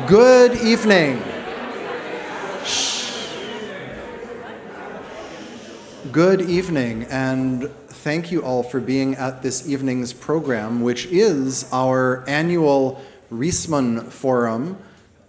Good evening. Good evening, and thank you all for being at this evening's program, which is our annual Reisman Forum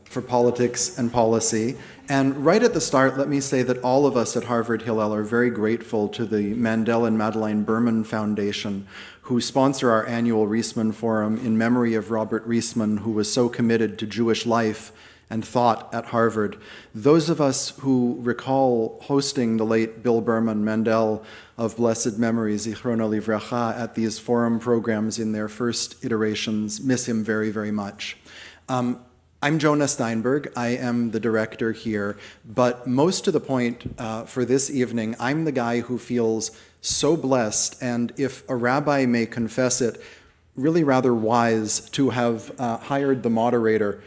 for Politics and Policy. And right at the start, let me say that all of us at Harvard Hillel are very grateful to the Mandel and Madeleine Berman Foundation, who sponsor our annual Reisman Forum in memory of Robert Reisman, who was so committed to Jewish life and thought at Harvard. Those of us who recall hosting the late Bill Berman, Mandel of blessed memory, Zichrono Livracha, at these forum programs in their first iterations, miss him very, very much. I'm Jonah Steinberg. I am the director here, but most to the point for this evening, I'm the guy who feels so blessed, and if a rabbi may confess it, really rather wise to have hired the moderator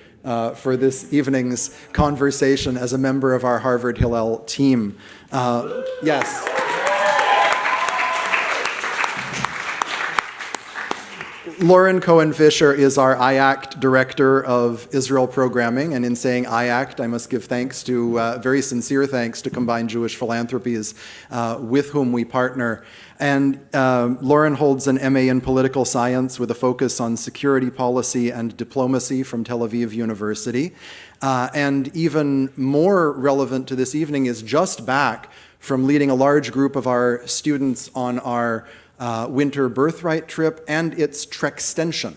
for this evening's conversation as a member of our Harvard Hillel team. Yes. Lauren Cohen-Fisher is our IACT Director of Israel Programming, and in saying IACT, I must give thanks to, very sincere thanks to Combined Jewish Philanthropies, with whom we partner. And Lauren holds an MA in Political Science with a focus on security policy and diplomacy from Tel Aviv University. And even more relevant to this evening is just back from leading a large group of our students on our winter birthright trip and its Trextension.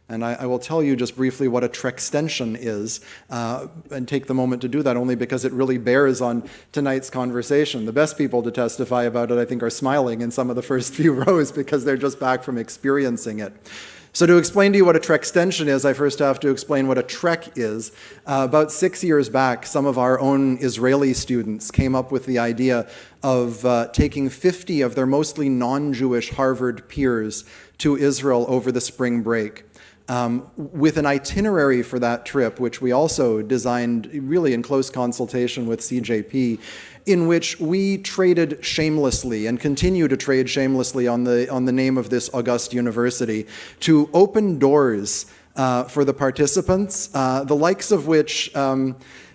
And I will tell you just briefly what a Trextension is, and take the moment to do that only because it really bears on tonight's conversation. The best people to testify about it, I think, are smiling in some of the first few rows because they're just back from experiencing it. So to explain to you what a Trextension is, I first have to explain what a trek is. About 6 years back, some of our own Israeli students came up with the idea of taking 50 of their mostly non-Jewish Harvard peers to Israel over the spring break. With an itinerary for that trip, which we also designed really in close consultation with CJP, in which we traded shamelessly and continue to trade shamelessly on the name of this august university to open doors for the participants, the likes of which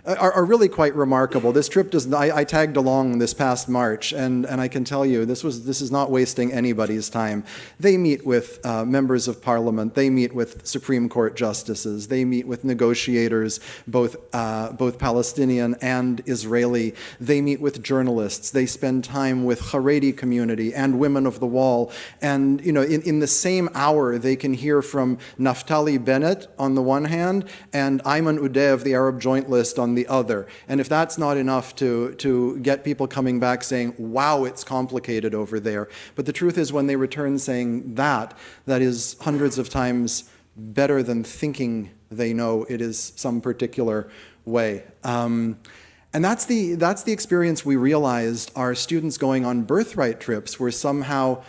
are really quite remarkable. This trip I tagged along this past March, and I can tell you this is not wasting anybody's time. They meet with members of parliament, they meet with Supreme Court justices, they meet with negotiators, both Palestinian and Israeli. They meet with journalists. They spend time with Haredi community and Women of the Wall. And in the same hour, they can hear from Naftali Bennett on the one hand and Ayman Udeh of the Arab Joint List on the other. And if that's not enough to get people coming back saying, wow, it's complicated over there. But the truth is, when they return saying that is hundreds of times better than thinking they know it is some particular way. And that's the experience we realized our students going on birthright trips were somehow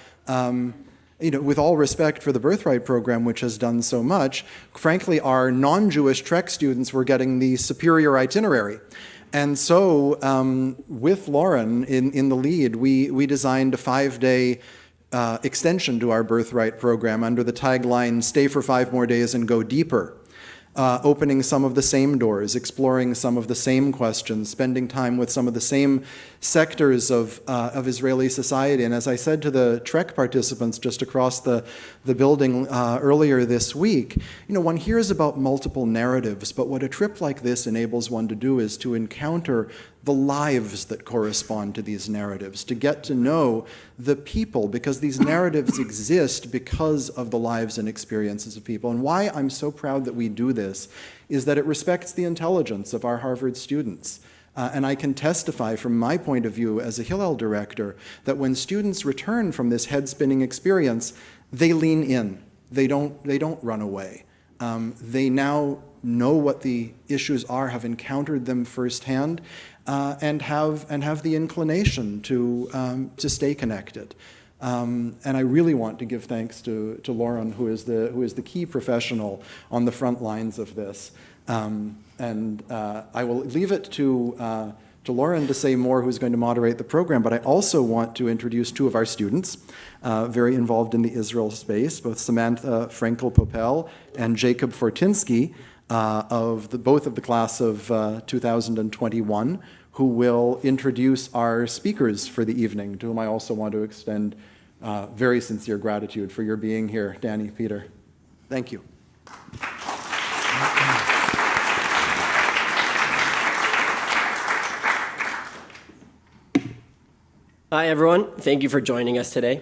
with all respect for the Birthright program, which has done so much, frankly, our non-Jewish Trek students were getting the superior itinerary. And so with Lauren in the lead, we designed a 5-day extension to our Birthright program under the tagline, "Stay for 5 more days and go deeper." Opening some of the same doors, exploring some of the same questions, spending time with some of the same sectors of Israeli society. And as I said to the Trek participants just across the building earlier this week, one hears about multiple narratives, but what a trip like this enables one to do is to encounter the lives that correspond to these narratives, to get to know the people, because these narratives exist because of the lives and experiences of people. And why I'm so proud that we do this is that it respects the intelligence of our Harvard students. And I can testify from my point of view as a Hillel director that when students return from this head-spinning experience, they lean in. They don't run away. They now know what the issues are, have encountered them firsthand, and have the inclination to stay connected. And I really want to give thanks to Lauren, who is the key professional on the front lines of this. And I will leave it to Lauren to say more, who's going to moderate the program, but I also want to introduce 2 of our students, very involved in the Israel space, both Samantha Frankel-Popel and Jacob Fortinsky. both of the class of 2021, who will introduce our speakers for the evening, to whom I also want to extend very sincere gratitude for your being here, Danny, Peter. Thank you. Hi, everyone. Thank you for joining us today.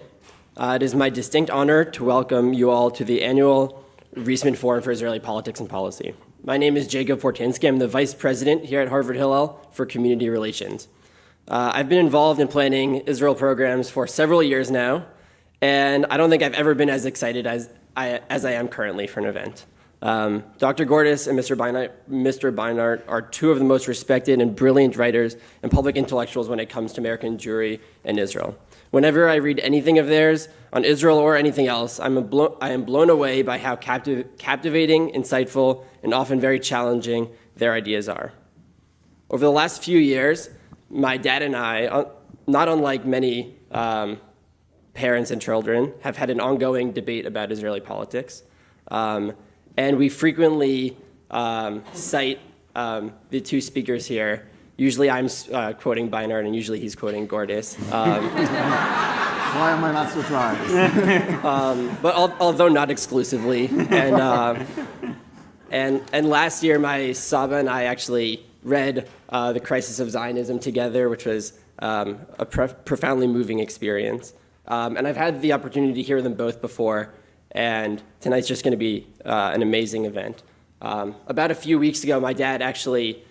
It is my distinct honor to welcome you all to the annual Reisman Forum for Israeli Politics and Policy. My name is Jacob Fortinsky. I'm the Vice President here at Harvard Hillel for Community Relations. I've been involved in planning Israel programs for several years now, and I don't think I've ever been as excited as I am currently for an event. Dr. Gordis and Mr. Beinart are two of the most respected and brilliant writers and public intellectuals when it comes to American Jewry and Israel. Whenever I read anything of theirs on Israel or anything else, I am blown away by how captivating, insightful, and often very challenging their ideas are. Over the last few years, my dad and I, not unlike many parents and children, have had an ongoing debate about Israeli politics. And we frequently cite the two speakers here. Usually I'm quoting Beinart, and usually he's quoting Gordis. Why am I not surprised? But although not exclusively. And last year, my Saba and I actually read The Crisis of Zionism together, which was a profoundly moving experience. And I've had the opportunity to hear them both before, and tonight's just going to be an amazing event. About a few weeks ago, my dad actually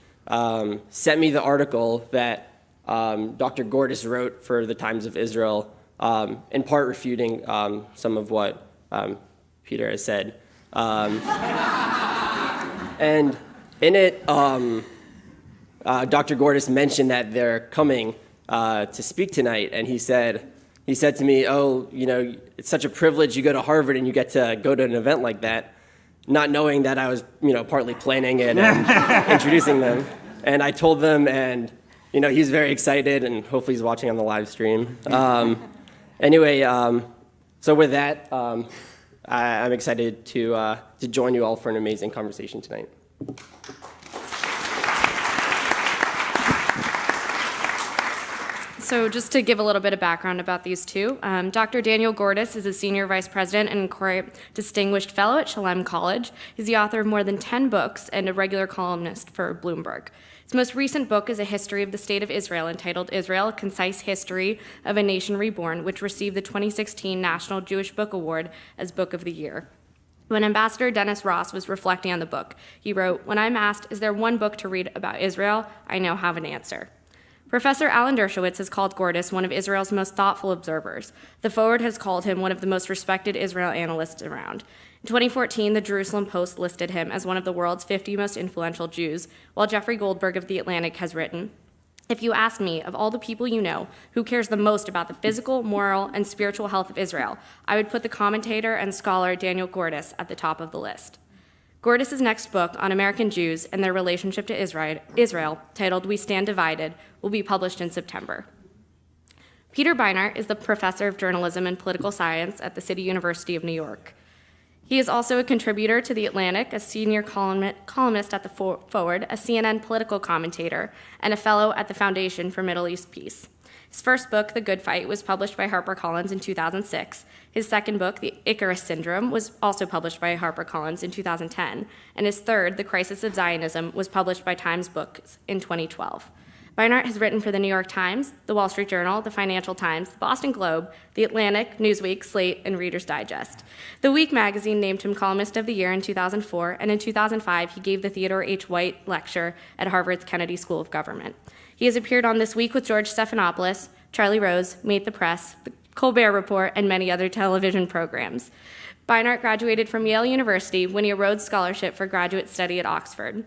sent me the article that Dr. Gordis wrote for the Times of Israel, in part refuting some of what Peter has said. And in it, Dr. Gordis mentioned that they're coming to speak tonight, and he said to me, "Oh, you know, it's such a privilege. You go to Harvard and you get to go to an event like that," not knowing that I was, partly planning it and introducing them. And I told them, and he's very excited, and hopefully he's watching on the live stream. Anyway, so with that, I'm excited to join you all for an amazing conversation tonight. So just to give a little bit of background about these two, Dr. Daniel Gordis is a senior vice president and Corey Distinguished Fellow at Shalem College. He's the author of more than 10 books and a regular columnist for Bloomberg. His most recent book is a history of the state of Israel entitled Israel, A Concise History of a Nation Reborn, which received the 2016 National Jewish Book Award as Book of the Year. When Ambassador Dennis Ross was reflecting on the book, he wrote, "When I'm asked, is there one book to read about Israel, I now have an answer." Professor Alan Dershowitz has called Gordis one of Israel's most thoughtful observers. The Forward has called him one of the most respected Israel analysts around. In 2014, the Jerusalem Post listed him as one of the world's 50 most influential Jews, while Jeffrey Goldberg of The Atlantic has written, "If you ask me, of all the people you know, who cares the most about the physical, moral, and spiritual health of Israel, I would put the commentator and scholar Daniel Gordis at the top of the list." Gordis' next book on American Jews and their relationship to Israel, titled We Stand Divided, will be published in September. Peter Beinart is the professor of journalism and political science at the City University of New York. He is also a contributor to The Atlantic, a senior columnist at the Forward, a CNN political commentator, and a fellow at the Foundation for Middle East Peace. His first book, The Good Fight, was published by HarperCollins in 2006. His second book, The Icarus Syndrome, was also published by HarperCollins in 2010. And his third, The Crisis of Zionism, was published by Times Books in 2012. Beinart has written for The New York Times, The Wall Street Journal, The Financial Times, The Boston Globe, The Atlantic, Newsweek, Slate, and Reader's Digest. The Week magazine named him Columnist of the Year in 2004, and in 2005, he gave the Theodore H. White Lecture at Harvard's Kennedy School of Government. He has appeared on This Week with George Stephanopoulos, Charlie Rose, Meet the Press, The Colbert Report, and many other television programs. Beinart graduated from Yale University, winning a Rhodes Scholarship for graduate study at Oxford.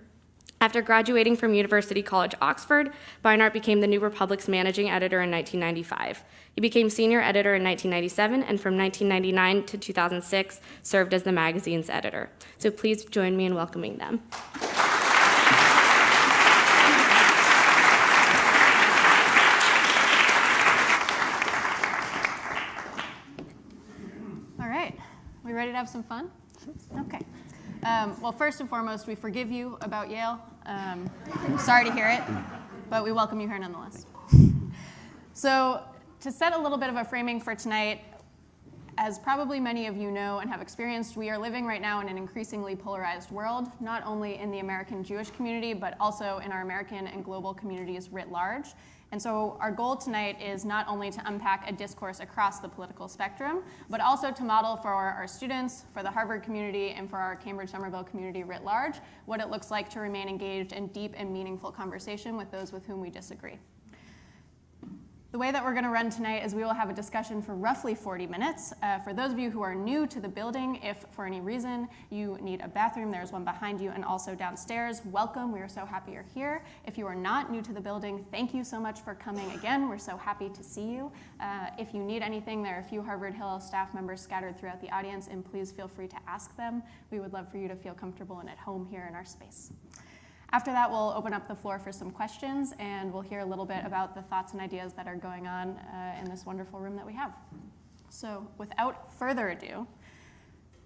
After graduating from University College Oxford, Beinart became the New Republic's managing editor in 1995. He became senior editor in 1997, and from 1999 to 2006, served as the magazine's editor. So please join me in welcoming them. All right, we ready to have some fun? Okay. Well, first and foremost, we forgive you about Yale. Sorry to hear it, but we welcome you here nonetheless. So to set a little bit of a framing for tonight, as probably many of you know and have experienced, we are living right now in an increasingly polarized world, not only in the American Jewish community, but also in our American and global communities writ large. And so our goal tonight is not only to unpack a discourse across the political spectrum, but also to model for our students, for the Harvard community, and for our Cambridge-Somerville community writ large, what it looks like to remain engaged in deep and meaningful conversation with those with whom we disagree. The way that we're going to run tonight is we will have a discussion for roughly 40 minutes. For those of you who are new to the building, if for any reason you need a bathroom, there's one behind you and also downstairs. Welcome. We are so happy you're here. If you are not new to the building, thank you so much for coming again. We're so happy to see you. If you need anything, there are a few Harvard Hill staff members scattered throughout the audience, and please feel free to ask them. We would love for you to feel comfortable and at home here in our space. After that, we'll open up the floor for some questions, and we'll hear a little bit about the thoughts and ideas that are going on in this wonderful room that we have. So without further ado,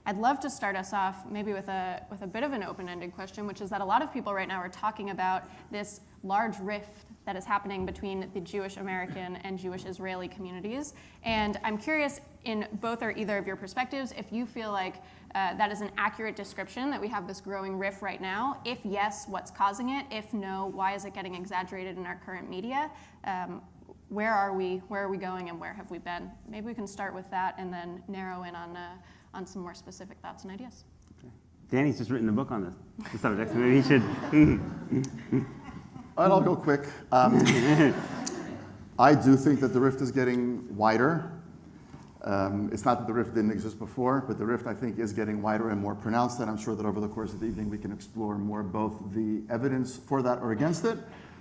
I'd love to start us off maybe with a bit of an open-ended question, which is that a lot of people right now are talking about this large rift that is happening between the Jewish American and Jewish Israeli communities. And I'm curious, in both or either of your perspectives, if you feel like that is an accurate description, that we have this growing rift right now. If yes, what's causing it? If no, why is it getting exaggerated in our current media? Where are we going, and where have we been? Maybe we can start with that and then narrow in on some more specific thoughts and ideas. Okay. Danny's just written a book on the subject, so maybe he should. I'll go quick. I do think that the rift is getting wider. It's not that the rift didn't exist before, but the rift, I think, is getting wider and more pronounced, and I'm sure that over the course of the evening we can explore more both the evidence for that or against it,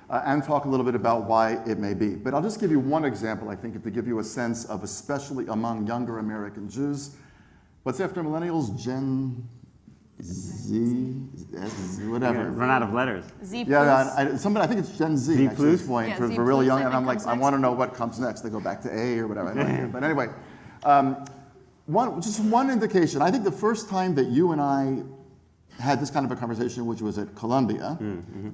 and talk a little bit about why it may be. But I'll just give you one example, I think, to give you a sense of, especially among younger American Jews, what's after millennials? Gen Z, whatever. Run out of letters. Z+. Yeah, I think it's Gen Z, Z+? actually, at this point, Yeah, for Z+, really young, I and I'm think, like, comes I next. want to know what comes next. They go back to A or whatever. But anyway, just one indication. I think the first time that you and I had this kind of a conversation, which was at Columbia,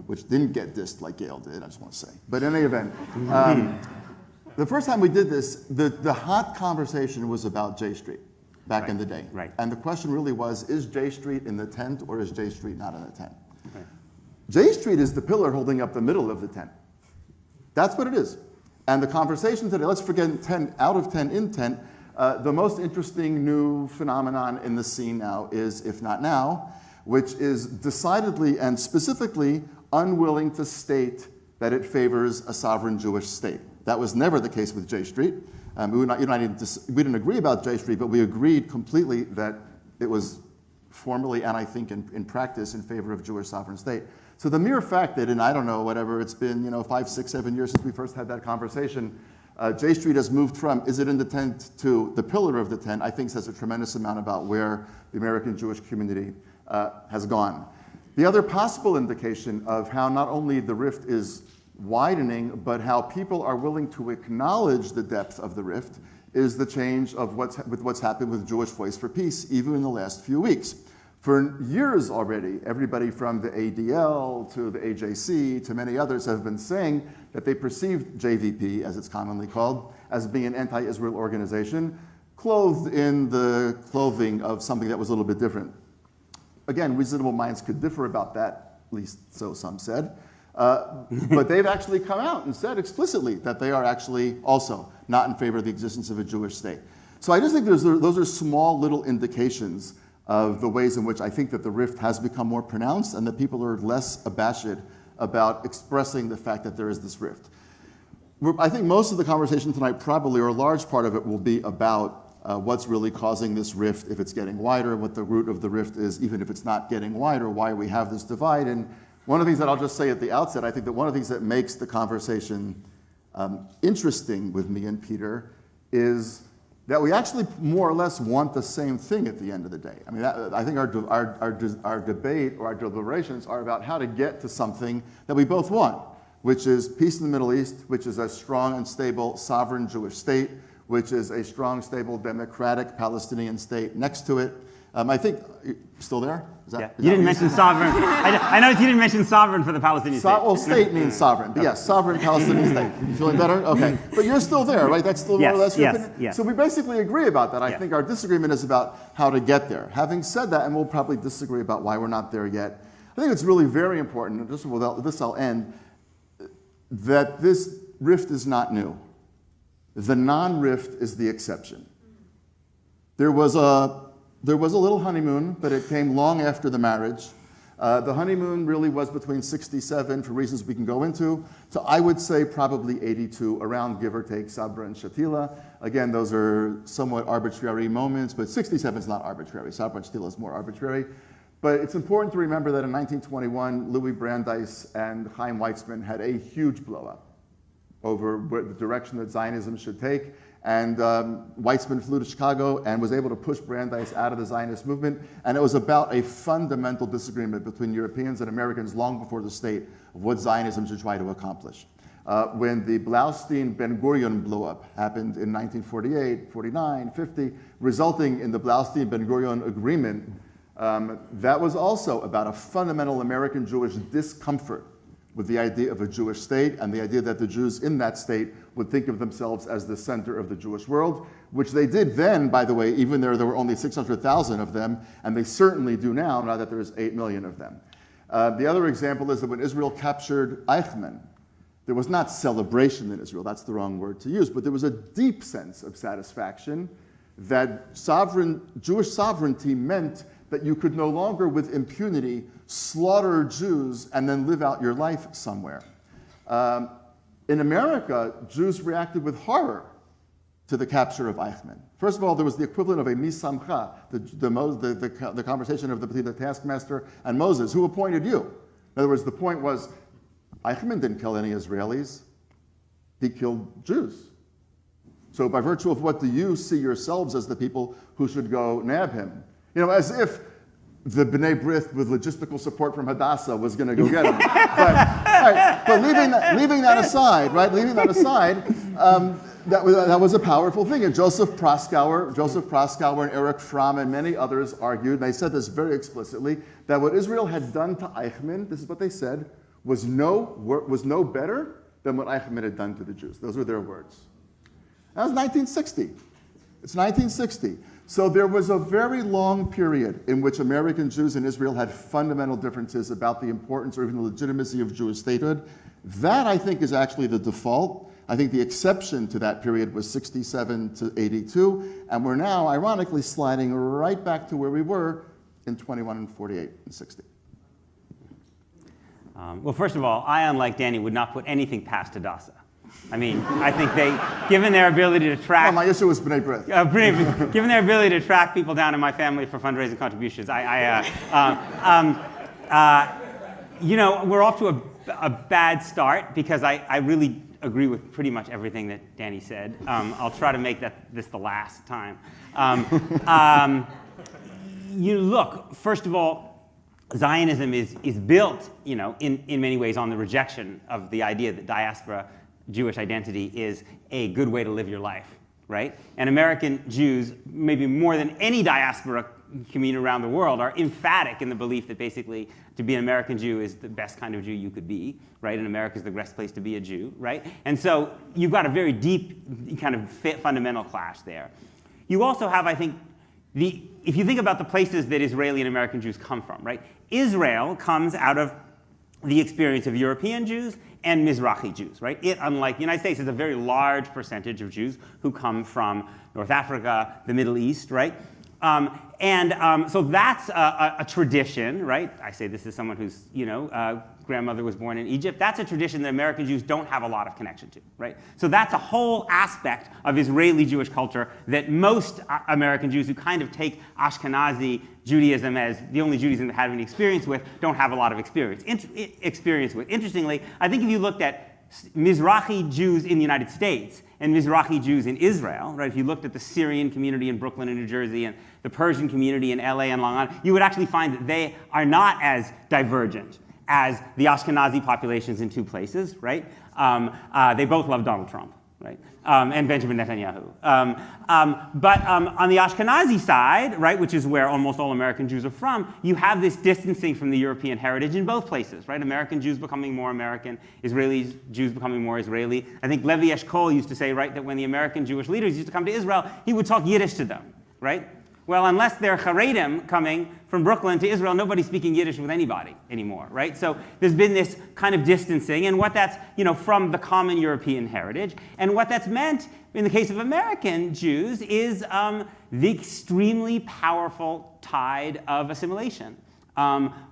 which didn't get dissed like Yale did, I just want to say. But in any event, the first time we did this, the hot conversation was about J Street back in the day. Right. And the question really was, is J Street in the tent or is J Street not in the tent? Okay. J Street is the pillar holding up the middle of the tent. That's what it is. And the conversation today, let's forget 10 out of 10 in tent, the most interesting new phenomenon in the scene now is, if not now, which is decidedly and specifically unwilling to state that it favors a sovereign Jewish state. That was never the case with J Street. We didn't agree about J Street, but we agreed completely that it was formally and I think in practice in favor of Jewish sovereign state. So the mere fact that in, I don't know, whatever, it's been 5, 6, 7 years since we first had that conversation, J Street has moved from is it in the tent to the pillar of the tent, I think says a tremendous amount about where the American Jewish community has gone. The other possible indication of how not only the rift is widening, but how people are willing to acknowledge the depth of the rift is the change of what's happened with Jewish Voice for Peace, even in the last few weeks. For years already, everybody from the ADL to the AJC to many others have been saying that they perceived JVP, as it's commonly called, as being an anti-Israel organization, clothed in the clothing of something that was a little bit different. Again, reasonable minds could differ about that, at least so some said. But they've actually come out and said explicitly that they are actually also not in favor of the existence of a Jewish state. So I just think those are small little indications of the ways in which I think that the rift has become more pronounced and that people are less abashed about expressing the fact that there is this rift. I think most of the conversation tonight probably, or a large part of it, will be about what's really causing this rift, if it's getting wider, what the root of the rift is, even if it's not getting wider, why we have this divide. And one of the things that I'll just say at the outset, I think that one of the things that makes the conversation interesting with me and Peter is that we actually more or less want the same thing at the end of the day. I mean, I think our debate or our deliberations are about how to get to something that we both want, which is peace in the Middle East, which is a strong and stable sovereign Jewish state, which is a strong, stable, democratic Palestinian state next to it, I think, still there? Is that, Yeah. is You that didn't what mention sovereign. I noticed you didn't mention sovereign for the Palestinian state. Well, state means sovereign, but yes, sovereign Palestinian state. You feeling better? Okay. But you're still there, right? That's still more or less your opinion? Yes. So we basically agree about that. I Yeah. think our disagreement is about how to get there. Having said that, and we'll probably disagree about why we're not there yet, I think it's really very important, and just with this I'll end, that this rift is not new. The non-rift is the exception. There was a little honeymoon, but it came long after the marriage. The honeymoon really was between 67, for reasons we can go into, to I would say probably 82, around give or take Sabra and Shatila. Again, those are somewhat arbitrary moments, but 67 is not arbitrary. Sabra and Shatila is more arbitrary. But it's important to remember that in 1921, Louis Brandeis and Chaim Weizmann had a huge blow-up over the direction that Zionism should take. And Weizmann flew to Chicago and was able to push Brandeis out of the Zionist movement. And it was about a fundamental disagreement between Europeans and Americans long before the state of what Zionism should try to accomplish. When the Blaustein-Ben Gurion blow-up happened in 1948, 49, 50, resulting in the Blaustein-Ben Gurion agreement, that was also about a fundamental American Jewish discomfort with the idea of a Jewish state and the idea that the Jews in that state would think of themselves as the center of the Jewish world, which they did then, by the way, even though there were only 600,000 of them, and they certainly do now that there's 8 million of them. The other example is that when Israel captured Eichmann, there was not celebration in Israel, that's the wrong word to use, but there was a deep sense of satisfaction that Jewish sovereignty meant that you could no longer, with impunity, slaughter Jews and then live out your life somewhere. In America, Jews reacted with horror to the capture of Eichmann. First of all, there was the equivalent of a misamcha, the conversation between the taskmaster and Moses, who appointed you. In other words, the point was, Eichmann didn't kill any Israelis, he killed Jews. So by virtue of what do you see yourselves as the people who should go nab him? You know, as if the B'nai B'rith with logistical support from Hadassah was going to go get him. But leaving that aside, that was a powerful thing. And Joseph Proskauer and Eric Fromm and many others argued, and they said this very explicitly, that what Israel had done to Eichmann, this is what they said, was no better than what Eichmann had done to the Jews. Those were their words. That was 1960. It's 1960. So there was a very long period in which American Jews and Israel had fundamental differences about the importance or even the legitimacy of Jewish statehood. That, I think, is actually the default. I think the exception to that period was 67 to 82, and we're now, ironically, sliding right back to where we were in 21 and 48 and 60. Well, first of all, I, unlike Danny, would not put anything past Hadassah. I mean, I think they, given their ability to track... Well, my issue was B'nai B'rith. Given their ability to track people down in my family for fundraising contributions, you know, we're off to a bad start because I really agree with pretty much everything that Danny said. I'll try to make this the last time. You look, first of all, Zionism is built, you know, in many ways on the rejection of the idea that diaspora Jewish identity is a good way to live your life, right? And American Jews, maybe more than any diaspora community around the world, are emphatic in the belief that basically to be an American Jew is the best kind of Jew you could be, right? And America is the best place to be a Jew, right? And so you've got a very deep kind of fundamental clash there. You also have, I think, if you think about the places that Israeli and American Jews come from, right? Israel comes out of the experience of European Jews and Mizrahi Jews, right? It, unlike the United States, is a very large percentage of Jews who come from North Africa, the Middle East, right? So that's a tradition, right? I say this as someone whose, you know, grandmother was born in Egypt. That's a tradition that American Jews don't have a lot of connection to, right? So that's a whole aspect of Israeli Jewish culture that most American Jews who kind of take Ashkenazi Judaism as the only Judaism they have any experience with don't have a lot of experience with. Interestingly, I think if you looked at Mizrahi Jews in the United States and Mizrahi Jews in Israel, right? If you looked at the Syrian community in Brooklyn and New Jersey and the Persian community in LA and Long Island, you would actually find that they are not as divergent as the Ashkenazi populations in two places, right? They both love Donald Trump, right? And Benjamin Netanyahu. But on the Ashkenazi side, right, which is where almost all American Jews are from, you have this distancing from the European heritage in both places, right? American Jews becoming more American, Israeli Jews becoming more Israeli. I think Levi Eshkol used to say, right, that when the American Jewish leaders used to come to Israel, he would talk Yiddish to them, right? Well, unless they're Haredim coming from Brooklyn to Israel, nobody's speaking Yiddish with anybody anymore, right? So there's been this kind of distancing, and what that's, from the common European heritage. And what that's meant in the case of American Jews is the extremely powerful tide of assimilation,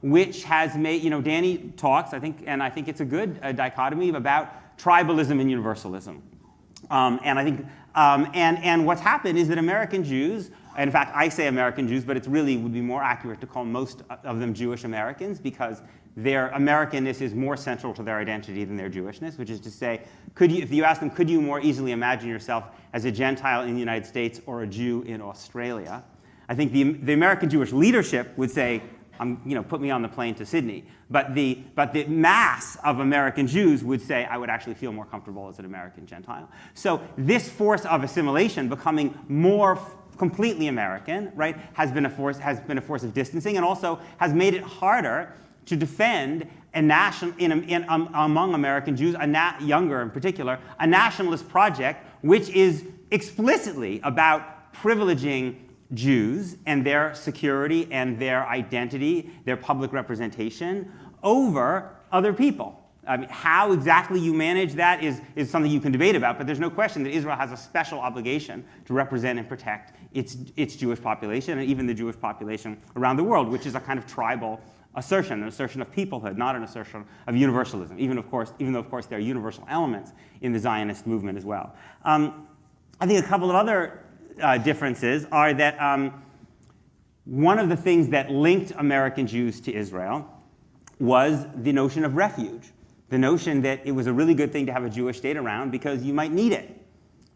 which has made, Danny talks, I think it's a good dichotomy about tribalism and universalism. And I think, and what's happened is that American Jews, in fact, I say American Jews, but it really would be more accurate to call most of them Jewish Americans because their Americanness is more central to their identity than their Jewishness, which is to say, if you ask them, could you more easily imagine yourself as a Gentile in the United States or a Jew in Australia? I think the American Jewish leadership would say, put me on the plane to Sydney. But the mass of American Jews would say, I would actually feel more comfortable as an American Gentile. So this force of assimilation becoming more completely American, right, has been a force of distancing, and also has made it harder to defend among American Jews, younger in particular, a nationalist project which is explicitly about privileging Jews and their security and their identity, their public representation over other people. I mean, how exactly you manage that is something you can debate about, but there's no question that Israel has a special obligation to represent and protect its Jewish population and even the Jewish population around the world, which is a kind of tribal assertion, an assertion of peoplehood, not an assertion of universalism, even though, of course, there are universal elements in the Zionist movement as well. I think a couple of other differences are that one of the things that linked American Jews to Israel was the notion of refuge, the notion that it was a really good thing to have a Jewish state around because you might need it,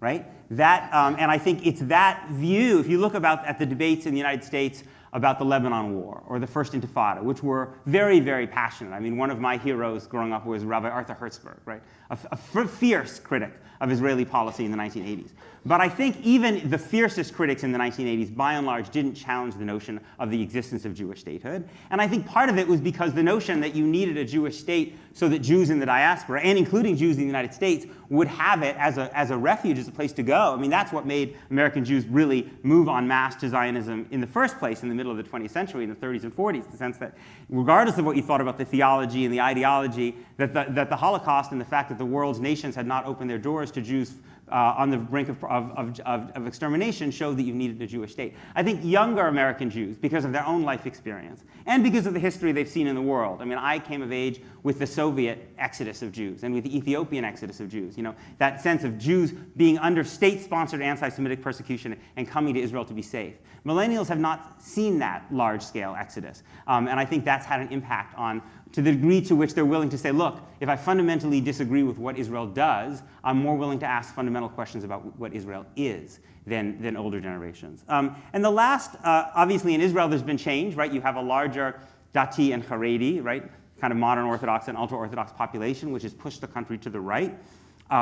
right? That, and I think it's that view, if you look at the debates in the United States about the Lebanon War or the First Intifada, which were very, very passionate. I mean, one of my heroes growing up was Rabbi Arthur Hertzberg, right? A fierce critic of Israeli policy in the 1980s. But I think even the fiercest critics in the 1980s, by and large, didn't challenge the notion of the existence of Jewish statehood. And I think part of it was because the notion that you needed a Jewish state so that Jews in the diaspora, and including Jews in the United States, would have it as a refuge, as a place to go. I mean, that's what made American Jews really move en masse to Zionism in the first place in the middle of the 20th century, in the 30s and 40s, the sense that regardless of what you thought about the theology and the ideology, that the Holocaust and the fact that the world's nations had not opened their doors to Jews on the brink of extermination showed that you needed a Jewish state. I think younger American Jews, because of their own life experience and because of the history they've seen in the world. I mean, I came of age with the Soviet exodus of Jews and with the Ethiopian exodus of Jews. You know, that sense of Jews being under state-sponsored anti-Semitic persecution and coming to Israel to be safe. Millennials have not seen that large-scale exodus, and I think that's had an impact on, to the degree to which they're willing to say, look, if I fundamentally disagree with what Israel does, I'm more willing to ask fundamental questions about what Israel is than older generations. And the last, obviously in Israel there's been change, right? You have a larger Dati and Haredi, right? Kind of modern Orthodox and ultra-Orthodox population, which has pushed the country to the right.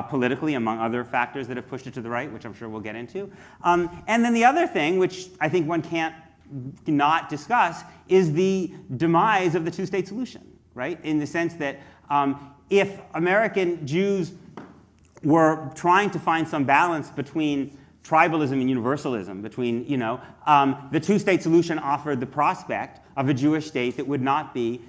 Politically, among other factors that have pushed it to the right, which I'm sure we'll get into. And then the other thing, which I think one can't not discuss, is the demise of the two-state solution, right? In the sense that if American Jews were trying to find some balance between tribalism and universalism, between, the two-state solution offered the prospect of a Jewish state that would not be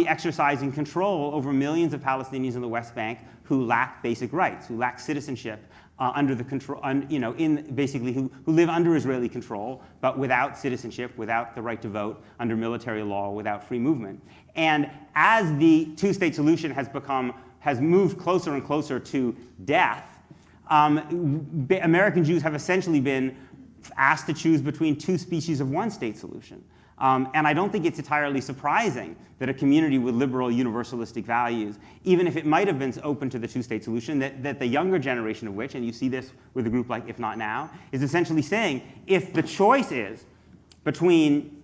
exercising control over millions of Palestinians in the West Bank who lack basic rights, who lack citizenship under the control, basically who live under Israeli control, but without citizenship, without the right to vote, under military law, without free movement. And as the two-state solution has moved closer and closer to death, American Jews have essentially been asked to choose between two species of one-state solution. And I don't think it's entirely surprising that a community with liberal universalistic values, even if it might have been open to the two-state solution, that the younger generation of which, and you see this with a group like If Not Now, is essentially saying if the choice is between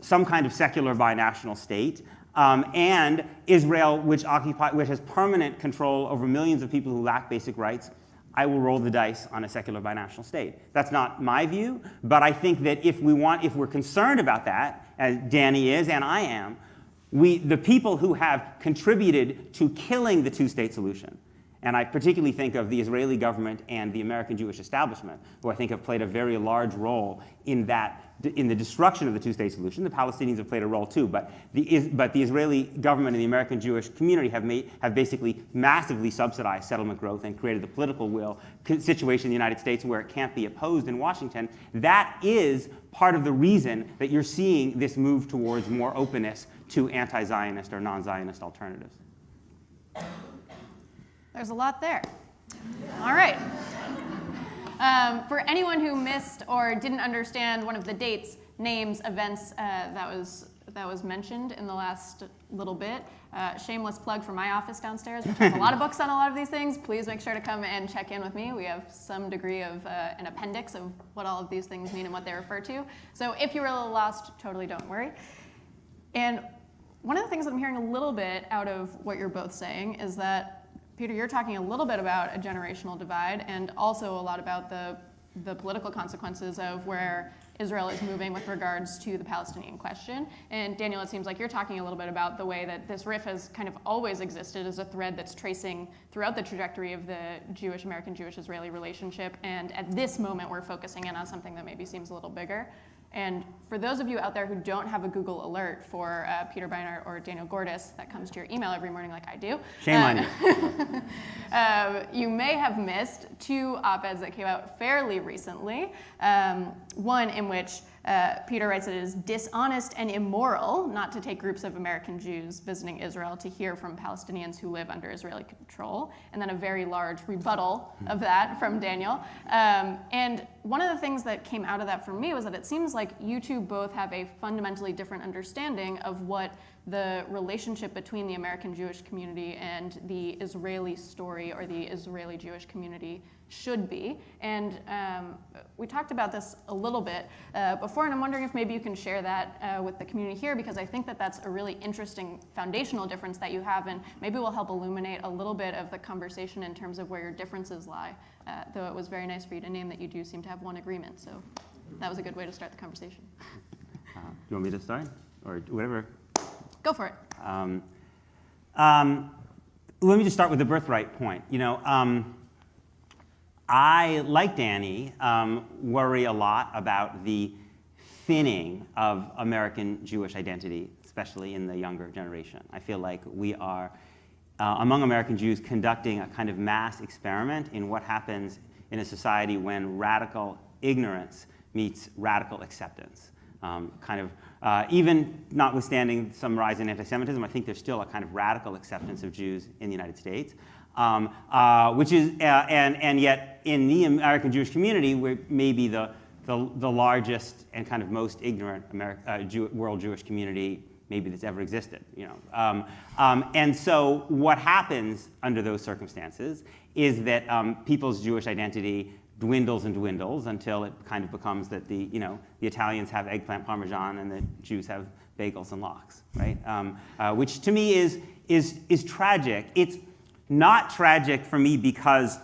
some kind of secular binational state and Israel, which has permanent control over millions of people who lack basic rights, I will roll the dice on a secular binational state. That's not my view, but I think that if we're concerned about that, as Danny is and I am, the people who have contributed to killing the two-state solution, and I particularly think of the Israeli government and the American Jewish establishment, who I think have played a very large role in the destruction of the two-state solution. The Palestinians have played a role too, but the Israeli government and the American Jewish community have basically massively subsidized settlement growth and created the political will situation in the United States where it can't be opposed in Washington. That is part of the reason that you're seeing this move towards more openness to anti-Zionist or non-Zionist alternatives. There's a lot there. All right. For anyone who missed or didn't understand one of the dates, names, events that was mentioned in the last little bit, shameless plug for my office downstairs, which has a lot of books on a lot of these things. Please make sure to come and check in with me. We have some degree of an appendix of what all of these things mean and what they refer to. So if you were a little lost, totally don't worry. And one of the things that I'm hearing a little bit out of what you're both saying is that, Peter, you're talking a little bit about a generational divide and also a lot about the political consequences of where Israel is moving with regards to the Palestinian question. And Daniel, it seems like you're talking a little bit about the way that this rift has kind of always existed as a thread that's tracing throughout the trajectory of the Jewish-American, Jewish-Israeli relationship. And at this moment, we're focusing in on something that maybe seems a little bigger. And for those of you out there who don't have a Google alert for Peter Beinart or Daniel Gordis, that comes to your email every morning like I do. Shame on you. You may have missed two op-eds that came out fairly recently. One in which Peter writes that it is dishonest and immoral not to take groups of American Jews visiting Israel to hear from Palestinians who live under Israeli control, and then a very large rebuttal of that from Daniel. And one of the things that came out of that for me was that it seems like you two both have a fundamentally different understanding of what the relationship between the American Jewish community and the Israeli story or the Israeli Jewish community should be. And we talked about this a little bit before, and I'm wondering if maybe you can share that with the community here, because I think that that's a really interesting foundational difference that you have, and maybe will help illuminate a little bit of the conversation in terms of where your differences lie, though it was very nice for you to name that you do seem to have one agreement, so that was a good way to start the conversation. Do you want me to start? Or whatever? Go for it. Let me just start with the birthright point. I, like Danny, worry a lot about the thinning of American Jewish identity, especially in the younger generation. I feel like we are, among American Jews, conducting a kind of mass experiment in what happens in a society when radical ignorance meets radical acceptance. Even notwithstanding some rise in anti-Semitism, I think there's still a kind of radical acceptance of Jews in the United States. Which is, and yet in the American Jewish community, we're maybe the largest and kind of most ignorant world Jewish community maybe that's ever existed. And so what happens under those circumstances is that people's Jewish identity dwindles and dwindles until it kind of becomes that the Italians have eggplant parmesan and the Jews have bagels and lox, right? Which to me is tragic. It's not tragic for me because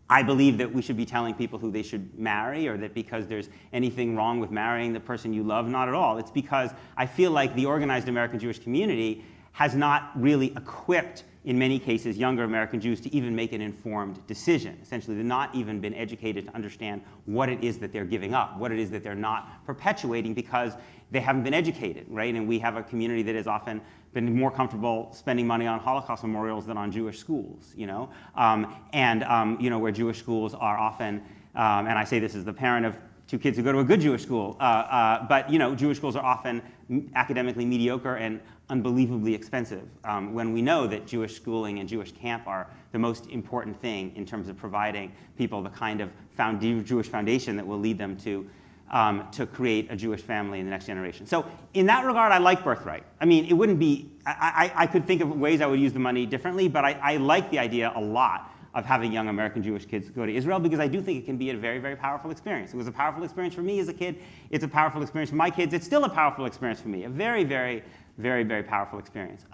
I believe that we should be telling people who they should marry, or that because there's anything wrong with marrying the person you love. Not at all. It's because I feel like the organized American Jewish community has not really equipped, in many cases, younger American Jews to even make an informed decision. Essentially, they've not even been educated to understand what it is that they're giving up, what it is that they're not perpetuating, because they haven't been educated, right? And we have a community that has often been more comfortable spending money on Holocaust memorials than on Jewish schools, where Jewish schools are often, and I say this as the parent of two kids who go to a good Jewish school, but Jewish schools are often academically mediocre and unbelievably expensive, when we know that Jewish schooling and Jewish camp are the most important thing in terms of providing people the kind of Jewish foundation that will lead them to create a Jewish family in the next generation. So in that regard, I like birthright. I mean, it wouldn't be, I could think of ways I would use the money differently, but I like the idea a lot of having young American Jewish kids go to Israel, because I do think it can be a very, very powerful experience. It was a powerful experience for me as a kid. It's a powerful experience for my kids. It's still a powerful experience for me. A very, very, very, very powerful experience.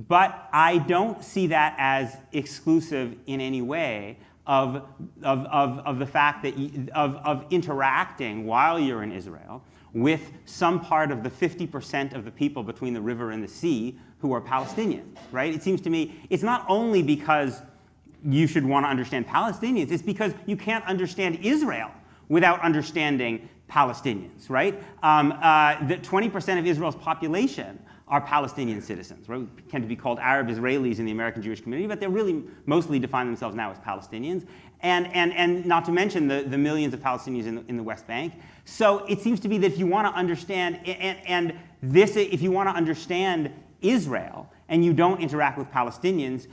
But I don't see that as exclusive in any way of the fact that of interacting while you're in Israel with some part of the 50% of the people between the river and the sea who are Palestinians, right? It seems to me it's not only because you should want to understand Palestinians, it's because you can't understand Israel without understanding Palestinians, right? That 20% of Israel's population are Palestinian citizens, right? We tend to be called Arab Israelis in the American Jewish community, but they really mostly define themselves now as Palestinians. And not to mention the millions of Palestinians in the West Bank. So it seems to be that if you want to understand, if you want to understand Israel and you don't interact with Palestinians,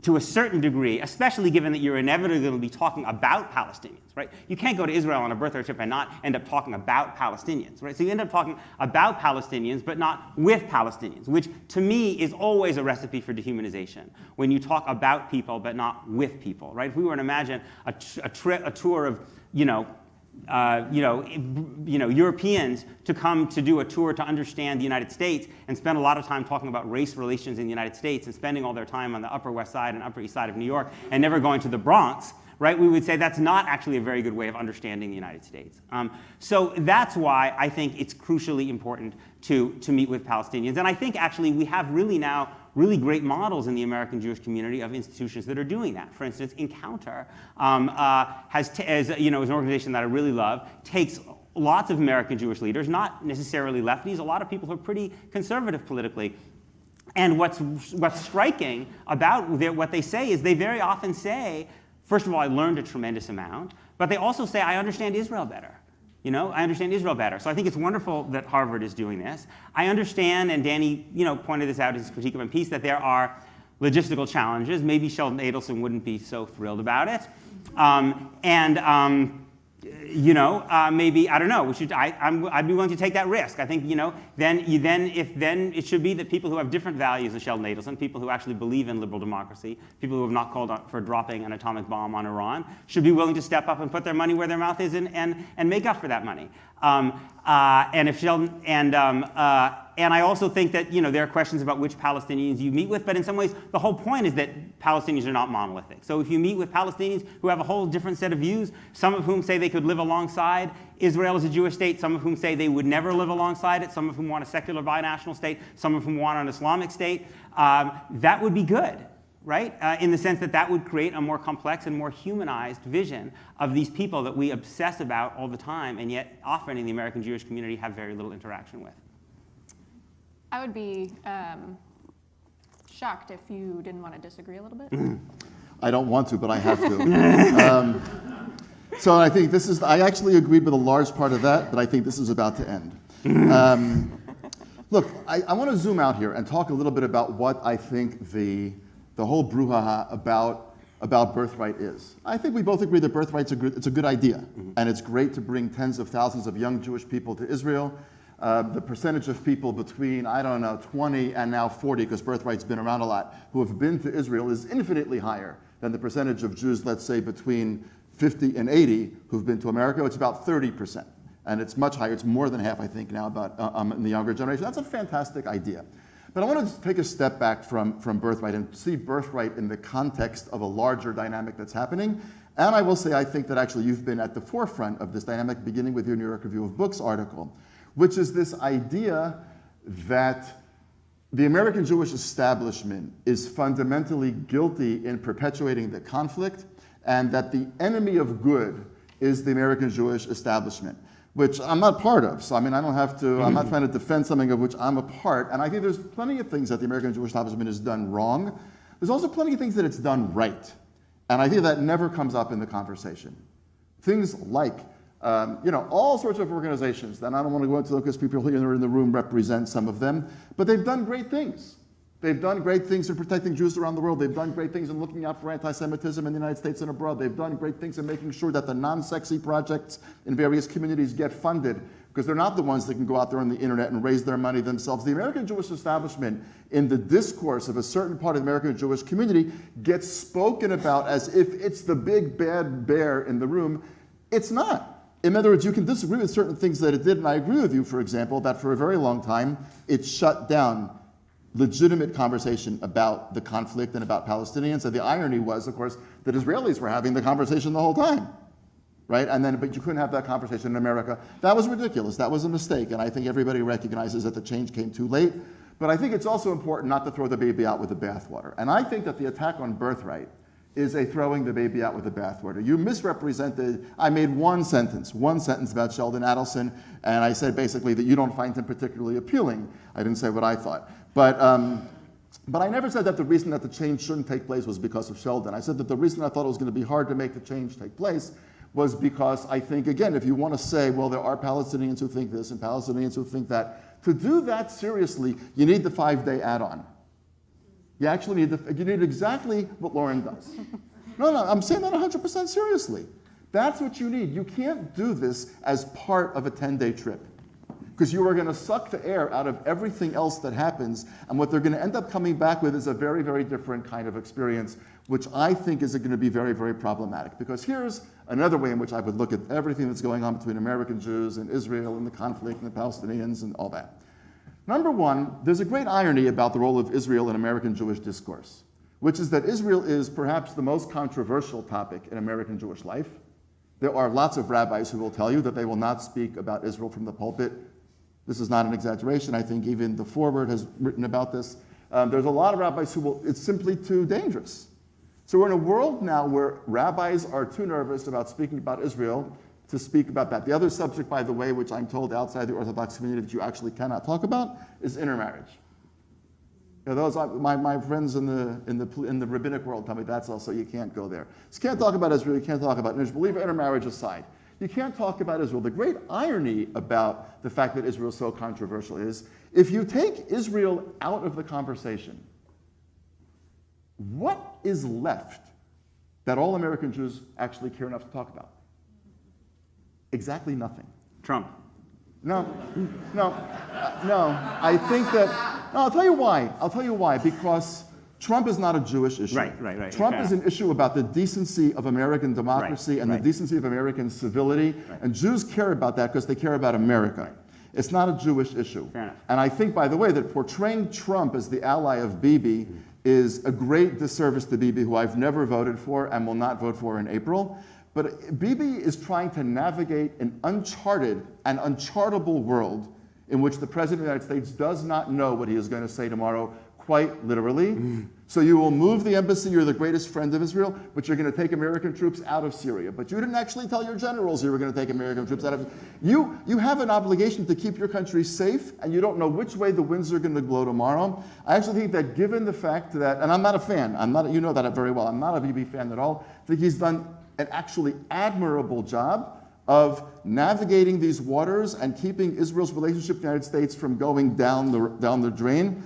to a certain degree, especially given that you're inevitably going to be talking about Palestinians, right? You can't go to Israel on a birthday trip and not end up talking about Palestinians, right? So you end up talking about Palestinians, but not with Palestinians, which to me is always a recipe for dehumanization. When you talk about people, but not with people, right? If we were to imagine a tour of, Europeans to come to do a tour to understand the United States and spend a lot of time talking about race relations in the United States and spending all their time on the Upper West Side and Upper East Side of New York and never going to the Bronx, right? We would say that's not actually a very good way of understanding the United States. So that's why I think it's crucially important to meet with Palestinians. And I think actually we have really great models in the American Jewish community of institutions that are doing that. For instance, Encounter is an organization that I really love, takes lots of American Jewish leaders, not necessarily lefties, a lot of people who are pretty conservative politically. And what's striking about what they say is they very often say, first of all, I learned a tremendous amount, but they also say, I understand Israel better. I understand Israel better. So I think it's wonderful that Harvard is doing this. I understand, and Danny, pointed this out in his critique of peace, that there are logistical challenges. Maybe Sheldon Adelson wouldn't be so thrilled about it. Maybe, I don't know. I'd be willing to take that risk. I think, then it should be that people who have different values than Sheldon Adelson, people who actually believe in liberal democracy, people who have not called for dropping an atomic bomb on Iran, should be willing to step up and put their money where their mouth is and make up for that money. And I also think that there are questions about which Palestinians you meet with, but in some ways the whole point is that Palestinians are not monolithic. So if you meet with Palestinians who have a whole different set of views, some of whom say they could live alongside Israel as a Jewish state, some of whom say they would never live alongside it, some of whom want a secular binational state, some of whom want an Islamic state, that would be good. Right? In the sense that would create a more complex and more humanized vision of these people that we obsess about all the time and yet often in the American Jewish community have very little interaction with. I would be shocked if you didn't want to disagree a little bit. I don't want to, but I have to. So I think I actually agreed with a large part of that, but I think this is about to end. Look, I want to zoom out here and talk a little bit about what I think the whole brouhaha about birthright is. I think we both agree that birthright's it's a good idea, and it's great to bring tens of thousands of young Jewish people to Israel. The percentage of people between, 20 and now 40, because birthright's been around a lot, who have been to Israel is infinitely higher than the percentage of Jews, let's say, between 50 and 80 who've been to America. It's about 30%, and it's much higher. It's more than half, I think, now about in the younger generation. That's a fantastic idea. But I want to take a step back from birthright and see birthright in the context of a larger dynamic that's happening. And I will say, I think that actually you've been at the forefront of this dynamic, beginning with your New York Review of Books article, which is this idea that the American Jewish establishment is fundamentally guilty in perpetuating the conflict, and that the enemy of good is the American Jewish establishment, which I'm not part of. So, I'm not trying to defend something of which I'm a part. And I think there's plenty of things that the American Jewish establishment has done wrong. There's also plenty of things that it's done right. And I think that never comes up in the conversation. Things like, all sorts of organizations, and I don't want to go into them because people here in the room represent some of them, but they've done great things. They've done great things in protecting Jews around the world. They've done great things in looking out for anti-Semitism in the United States and abroad. They've done great things in making sure that the non-sexy projects in various communities get funded. because they're not the ones that can go out there on the internet and raise their money themselves. The American Jewish establishment, in the discourse of a certain part of the American Jewish community, gets spoken about as if it's the big bad bear in the room. It's not. In other words, you can disagree with certain things that it did, and I agree with you, for example, that for a very long time, it shut down legitimate conversation about the conflict and about Palestinians. And the irony was, of course, that Israelis were having the conversation the whole time. Right? But you couldn't have that conversation in America. That was ridiculous. That was a mistake. And I think everybody recognizes that the change came too late. But I think it's also important not to throw the baby out with the bathwater. And I think that the attack on birthright is a throwing the baby out with the bathwater. You misrepresented. I made one sentence about Sheldon Adelson, and I said basically that you don't find him particularly appealing. I didn't say what I thought. But I never said that the reason that the change shouldn't take place was because of Sheldon. I said that the reason I thought it was going to be hard to make the change take place was because I think, again, if you want to say, well, there are Palestinians who think this and Palestinians who think that, to do that seriously, you need the 5-day add-on. You actually need you need exactly what Lauren does. No, I'm saying that 100% seriously. That's what you need. You can't do this as part of a 10-day trip, because you are going to suck the air out of everything else that happens, and what they're going to end up coming back with is a very, very different kind of experience, which I think is going to be very, very problematic. Because here's another way in which I would look at everything that's going on between American Jews and Israel and the conflict and the Palestinians and all that. Number one, there's a great irony about the role of Israel in American Jewish discourse, which is that Israel is perhaps the most controversial topic in American Jewish life. There are lots of rabbis who will tell you that they will not speak about Israel from the pulpit. This is not an exaggeration. I think even the Forward has written about this. There's a lot of rabbis who will, it's simply too dangerous. So we're in a world now where rabbis are too nervous about speaking about Israel to speak about that. The other subject, by the way, which I'm told outside the Orthodox community that you actually cannot talk about, is intermarriage. You know, my friends in the rabbinic world tell me that's also, you can't go there. So you can't talk about Israel, you can't talk about Israel. Leave intermarriage aside. You can't talk about Israel. The great irony about the fact that Israel is so controversial is, if you take Israel out of the conversation, what is left that all American Jews actually care enough to talk about? Exactly nothing. Trump. No. I think that, no, I'll tell you why. Because Trump is not a Jewish issue. Right. Trump is an issue about the decency of American democracy and the decency of American civility. Right. And Jews care about that because they care about America. Right. It's not a Jewish issue. Fair enough. And I think, by the way, that portraying Trump as the ally of Bibi is a great disservice to Bibi, who I've never voted for and will not vote for in April. But Bibi is trying to navigate an uncharted and unchartable world in which the President of the United States does not know what he is going to say tomorrow, quite literally. So you will move the embassy, you're the greatest friend of Israel, but you're going to take American troops out of Syria. But you didn't actually tell your generals you were going to take American troops out of Syria. You have an obligation to keep your country safe, and you don't know which way the winds are going to blow tomorrow. I actually think that given the fact that, and I'm not a fan, you know that very well, I'm not a Bibi fan at all, I think he's done an actually admirable job of navigating these waters and keeping Israel's relationship with the United States from going down the drain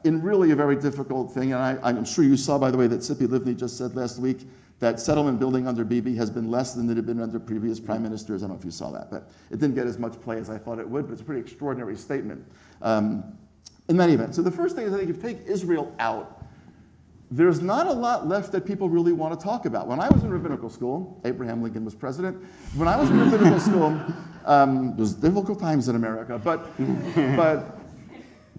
in really a very difficult thing. And I'm sure you saw, by the way, that Tzipi Livni just said last week that settlement building under Bibi has been less than it had been under previous prime ministers. I don't know if you saw that, but it didn't get as much play as I thought it would, but it's a pretty extraordinary statement. In any event, so the first thing is, I think, if you take Israel out, there's not a lot left that people really want to talk about. When I was in rabbinical school, Abraham Lincoln was president. When I was in rabbinical school, there was difficult times in America, but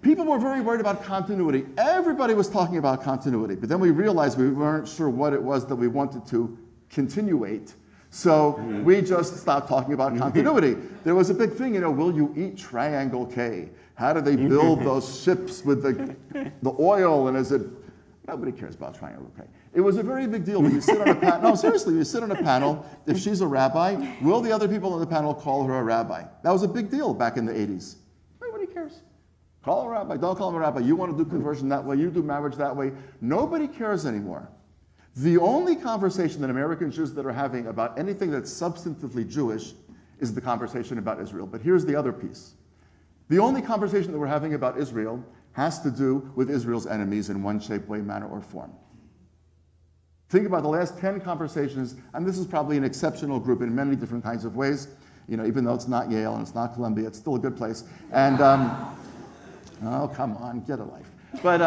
people were very worried about continuity. Everybody was talking about continuity, but then we realized we weren't sure what it was that we wanted to continuate. So we just stopped talking about continuity. There was a big thing, will you eat Triangle K? How do they build those ships with the oil, and is it... Nobody cares about Triangle K. It was a very big deal when you sit on a panel. No, seriously, you sit on a panel. If she's a rabbi, will the other people on the panel call her a rabbi? That was a big deal back in the 80s. Nobody cares. Call her a rabbi, don't call her a rabbi. You want to do conversion that way, you do marriage that way. Nobody cares anymore. The only conversation that American Jews that are having about anything that's substantively Jewish is the conversation about Israel. But here's the other piece. The only conversation that we're having about Israel has to do with Israel's enemies in one shape, way, manner, or form. Think about the last 10 conversations, and this is probably an exceptional group in many different kinds of ways. even though it's not Yale and it's not Columbia, it's still a good place. And oh, come on, get a life. But,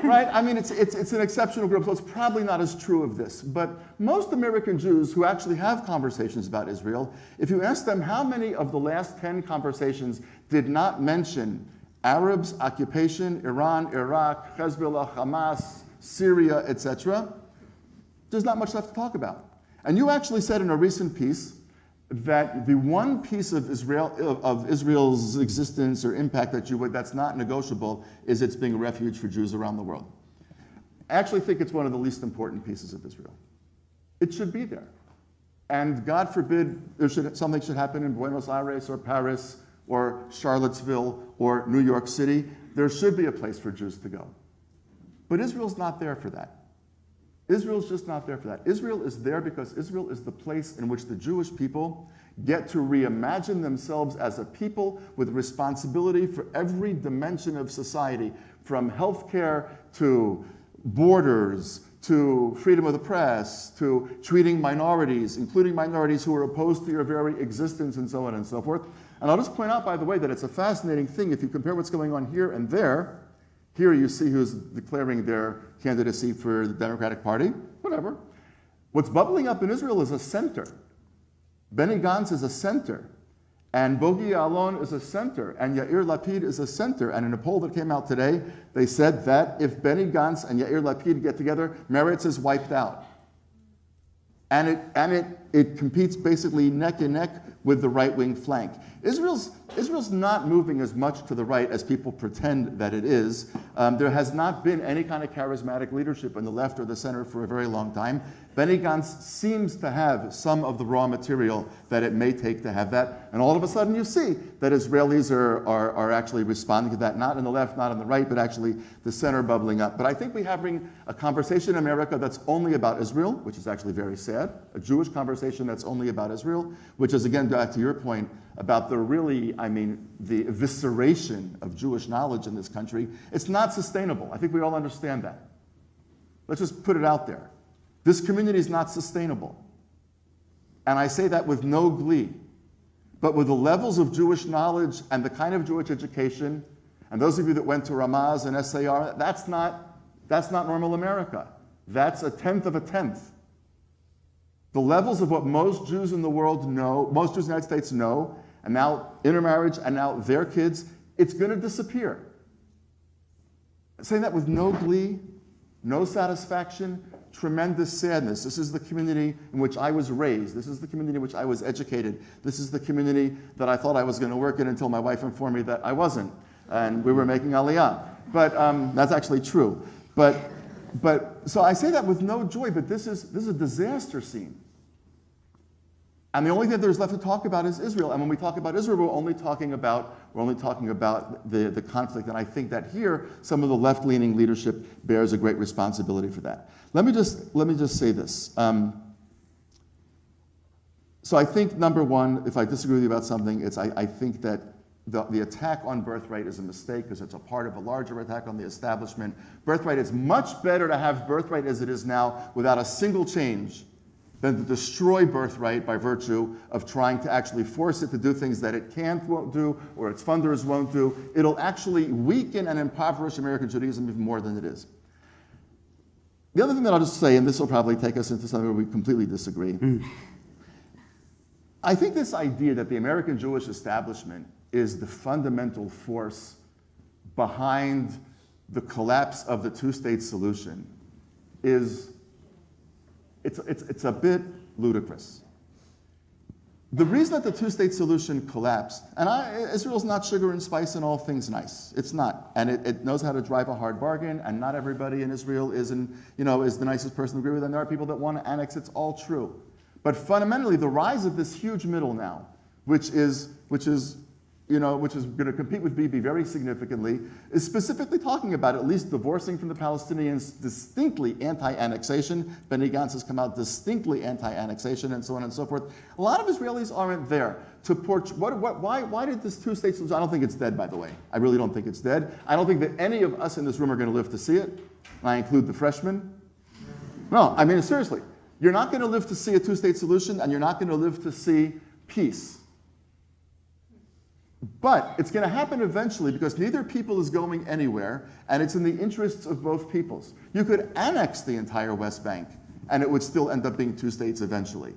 right, I mean, it's an exceptional group, so it's probably not as true of this. But most American Jews who actually have conversations about Israel, if you ask them how many of the last 10 conversations did not mention Arabs, occupation, Iran, Iraq, Hezbollah, Hamas, Syria, etc., there's not much left to talk about. And you actually said in a recent piece that the one piece of Israel's existence or impact that's not negotiable is its being a refuge for Jews around the world. I actually think it's one of the least important pieces of Israel. It should be there. And God forbid something should happen in Buenos Aires or Paris or Charlottesville or New York City. There should be a place for Jews to go. But Israel's not there for that. Israel's just not there for that. Israel is there because Israel is the place in which the Jewish people get to reimagine themselves as a people with responsibility for every dimension of society, from healthcare to borders, to freedom of the press, to treating minorities, including minorities who are opposed to your very existence, and so on and so forth. And I'll just point out, by the way, that it's a fascinating thing if you compare what's going on here and there. Here you see who's declaring their candidacy for the Democratic Party, whatever. What's bubbling up in Israel is a center. Benny Gantz is a center, and Bogi Ya'alon is a center, and Yair Lapid is a center. And in a poll that came out today, they said that if Benny Gantz and Yair Lapid get together, Meretz is wiped out. And it competes basically neck and neck with the right-wing flank. Israel's not moving as much to the right as people pretend that it is. There has not been any kind of charismatic leadership in the left or the center for a very long time. Benny Gantz seems to have some of the raw material that it may take to have that. And all of a sudden you see that Israelis are actually responding to that, not in the left, not in the right, but actually the center bubbling up. But I think we're having a conversation in America that's only about Israel, which is actually very sad, a Jewish conversation that's only about Israel, which is, again, back to your point, about the the evisceration of Jewish knowledge in this country. It's not sustainable. I think we all understand that. Let's just put it out there. This community is not sustainable. And I say that with no glee. But with the levels of Jewish knowledge and the kind of Jewish education, and those of you that went to Ramaz and SAR, that's not normal America. That's a tenth of a tenth. The levels of what most Jews in the world know, most Jews in the United States know, and now intermarriage, and now their kids, it's going to disappear. I'm saying that with no glee, no satisfaction, tremendous sadness. This is the community in which I was raised. This is the community in which I was educated. This is the community that I thought I was going to work in until my wife informed me that I wasn't, and we were making aliyah. But that's actually true. But so I say that with no joy, but this is a disaster scene. And the only thing there's left to talk about is Israel. And when we talk about Israel, we're only talking about the conflict. And I think that here, some of the left-leaning leadership bears a great responsibility for that. Let me just say this. So I think, number one, if I disagree with you about something, it's I think that the attack on birthright is a mistake because it's a part of a larger attack on the establishment. Birthright, it's much better to have birthright as it is now without a single change than to destroy birthright by virtue of trying to actually force it to do things that it won't do, or its funders won't do. It'll actually weaken and impoverish American Judaism even more than it is. The other thing that I'll just say, and this will probably take us into something where we completely disagree, I think this idea that the American Jewish establishment is the fundamental force behind the collapse of the two-state solution it's a bit ludicrous. The reason that the two-state solution collapsed, and Israel's not sugar and spice and all things nice. It's not, and it knows how to drive a hard bargain. And not everybody in Israel is the nicest person to agree with. And there are people that want to annex. It's all true, but fundamentally, the rise of this huge middle now, which is going to compete with Bibi very significantly, is specifically talking about at least divorcing from the Palestinians, distinctly anti-annexation. Benny Gantz has come out distinctly anti-annexation, and so on and so forth. A lot of Israelis aren't there to why did this two-state solution? I don't think it's dead, by the way. I really don't think it's dead. I don't think that any of us in this room are going to live to see it. And I include the freshmen. No, I mean, seriously. You're not going to live to see a two-state solution, and you're not going to live to see peace. But it's going to happen eventually because neither people is going anywhere, and it's in the interests of both peoples. You could annex the entire West Bank, and it would still end up being two states eventually.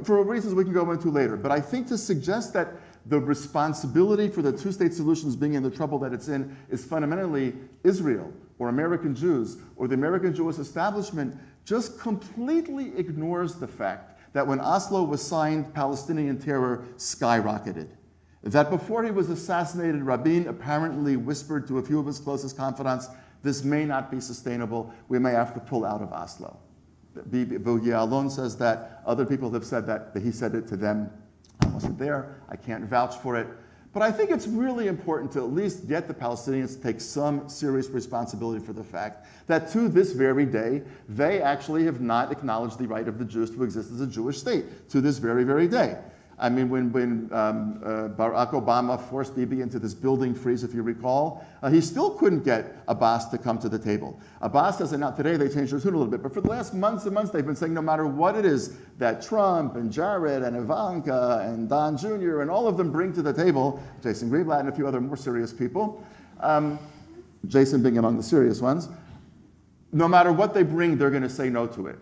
For reasons we can go into later. But I think to suggest that the responsibility for the two-state solutions being in the trouble that it's in is fundamentally Israel or American Jews or the American Jewish establishment just completely ignores the fact that when Oslo was signed, Palestinian terror skyrocketed. That before he was assassinated, Rabin apparently whispered to a few of his closest confidants, this may not be sustainable, we may have to pull out of Oslo. Bogi Alon says that, other people have said that he said it to them. I wasn't there, I can't vouch for it. But I think it's really important to at least get the Palestinians to take some serious responsibility for the fact that to this very day, they actually have not acknowledged the right of the Jews to exist as a Jewish state, to this very, very day. I mean, when Barack Obama forced Bibi into this building freeze, if you recall, he still couldn't get Abbas to come to the table. Abbas says, and now today they changed their tune a little bit, but for the last months and months they've been saying no matter what it is that Trump and Jared and Ivanka and Don Jr. and all of them bring to the table, Jason Greenblatt and a few other more serious people, Jason being among the serious ones, no matter what they bring, they're going to say no to it.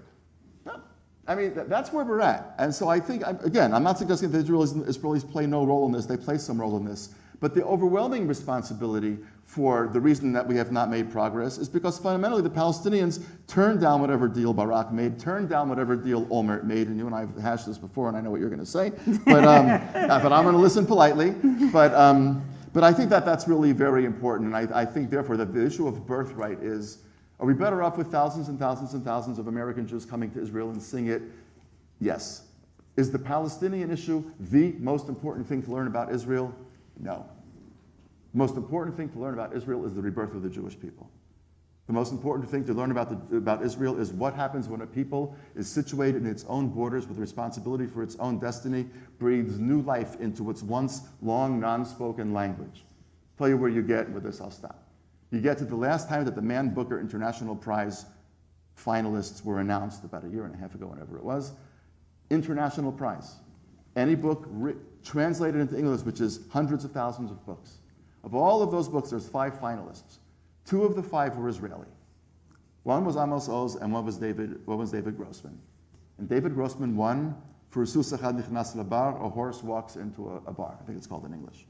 I mean, that's where we're at. And so I think, again, I'm not suggesting that the Israelis play no role in this. They play some role in this. But the overwhelming responsibility for the reason that we have not made progress is because fundamentally the Palestinians turned down whatever deal Barak made, turned down whatever deal Olmert made, and you and I have hashed this before, and I know what you're going to say. But I'm going to listen politely. But I think that that's really very important. And I think, therefore, that the issue of birthright is, are we better off with thousands and thousands and thousands of American Jews coming to Israel and seeing it? Yes. Is the Palestinian issue the most important thing to learn about Israel? No. The most important thing to learn about Israel is the rebirth of the Jewish people. The most important thing to learn about Israel is what happens when a people is situated in its own borders with responsibility for its own destiny, breathes new life into its once long non-spoken language. I'll tell you where you get, with this I'll stop. You get to the last time that the Man Booker International Prize finalists were announced, about a year and a half ago, whenever it was. International prize. Any book translated into English, which is hundreds of thousands of books. Of all of those books, there's 5 finalists. 2 of the 5 were Israeli. One was Amos Oz, and one was David Grossman. And David Grossman won for Sus Echad Nichnas Labar, a horse walks into a bar. I think it's called in English.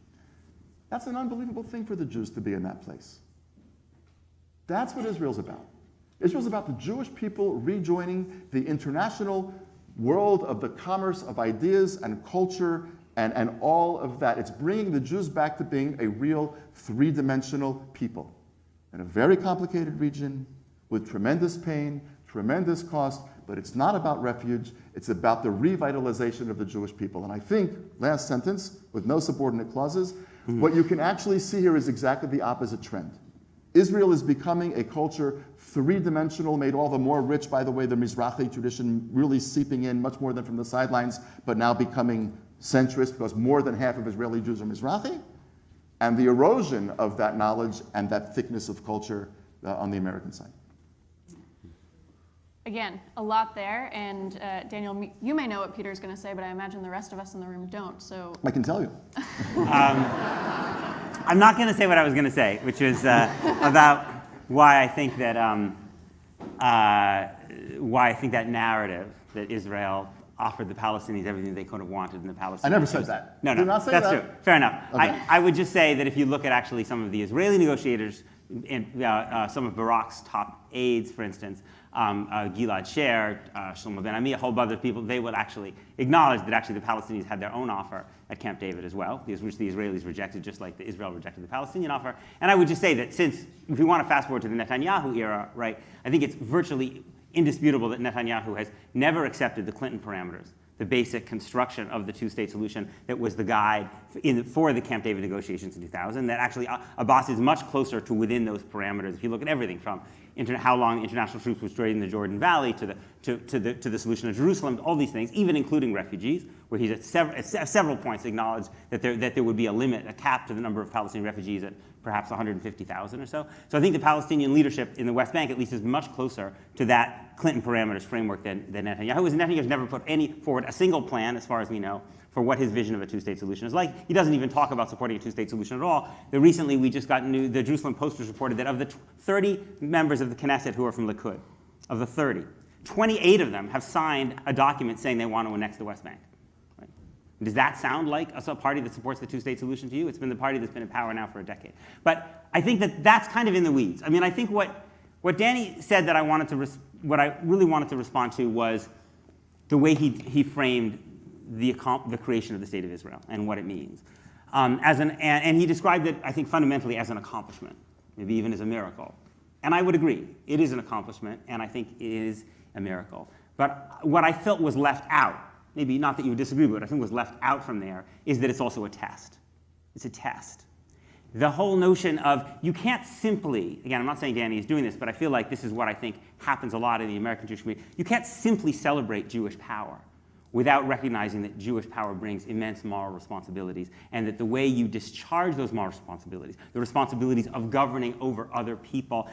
That's an unbelievable thing for the Jews to be in that place. That's what Israel's about. Israel's about the Jewish people rejoining the international world of the commerce of ideas and culture and all of that. It's bringing the Jews back to being a real 3-dimensional people in a very complicated region with tremendous pain, tremendous cost, but it's not about refuge. It's about the revitalization of the Jewish people. And I think, last sentence, with no subordinate clauses, what you can actually see here is exactly the opposite trend. Israel is becoming a culture 3-dimensional, made all the more rich by the way the Mizrahi tradition really seeping in much more than from the sidelines, but now becoming centrist because more than half of Israeli Jews are Mizrahi, and the erosion of that knowledge and that thickness of culture on the American side. Again, a lot there, and Daniel, you may know what Peter's going to say, but I imagine the rest of us in the room don't, so... I can tell you. I'm not going to say what I was going to say, which is about why I think that narrative that Israel offered the Palestinians everything they could have wanted in the Palestinians. I never said that. No, Did not say that's that. true. Fair enough. Okay. I would just say that if you look at actually some of the Israeli negotiators, some of Barak's top aides, for instance, Gilad Sher, Shlomo Ben Ami, a whole bunch of people, they would actually acknowledge that actually the Palestinians had their own offer at Camp David as well, which the Israelis rejected, just like Israel rejected the Palestinian offer. And I would just say that since, if we want to fast forward to the Netanyahu era, right, I think it's virtually indisputable that Netanyahu has never accepted the Clinton parameters, the basic construction of the two-state solution that was the guide for the Camp David negotiations in 2000, that actually Abbas is much closer to within those parameters. If you look at everything from how long international troops were stayed in the Jordan Valley to the solution of Jerusalem, all these things, even including refugees, where he's at several points acknowledged that there would be a limit, a cap to the number of Palestinian refugees at perhaps 150,000 or so. So I think the Palestinian leadership in the West Bank at least is much closer to that Clinton parameters framework than Netanyahu is. Netanyahu's never put forward a single plan, as far as we know, for what his vision of a two-state solution is like. He doesn't even talk about supporting a two-state solution at all. Recently, we just got the Jerusalem Post was reported that of the 30 members of the Knesset who are from Likud, of the 30, 28 of them have signed a document saying they want to annex the West Bank. Right? Does that sound like a party that supports the two-state solution to you? It's been the party that's been in power now for a decade. But I think that that's kind of in the weeds. I mean, I think what Danny said that what I really wanted to respond to was the way he framed the creation of the State of Israel and what it means. And he described it, I think, fundamentally as an accomplishment, maybe even as a miracle. And I would agree. It is an accomplishment, and I think it is a miracle. But what I felt was left out, maybe not that you would disagree with it, I think was left out from there, is that it's also a test. It's a test. The whole notion of you can't simply, again, I'm not saying Danny is doing this, but I feel like this is what I think happens a lot in the American Jewish community. You can't simply celebrate Jewish power without recognizing that Jewish power brings immense moral responsibilities, and that the way you discharge those moral responsibilities, the responsibilities of governing over other people,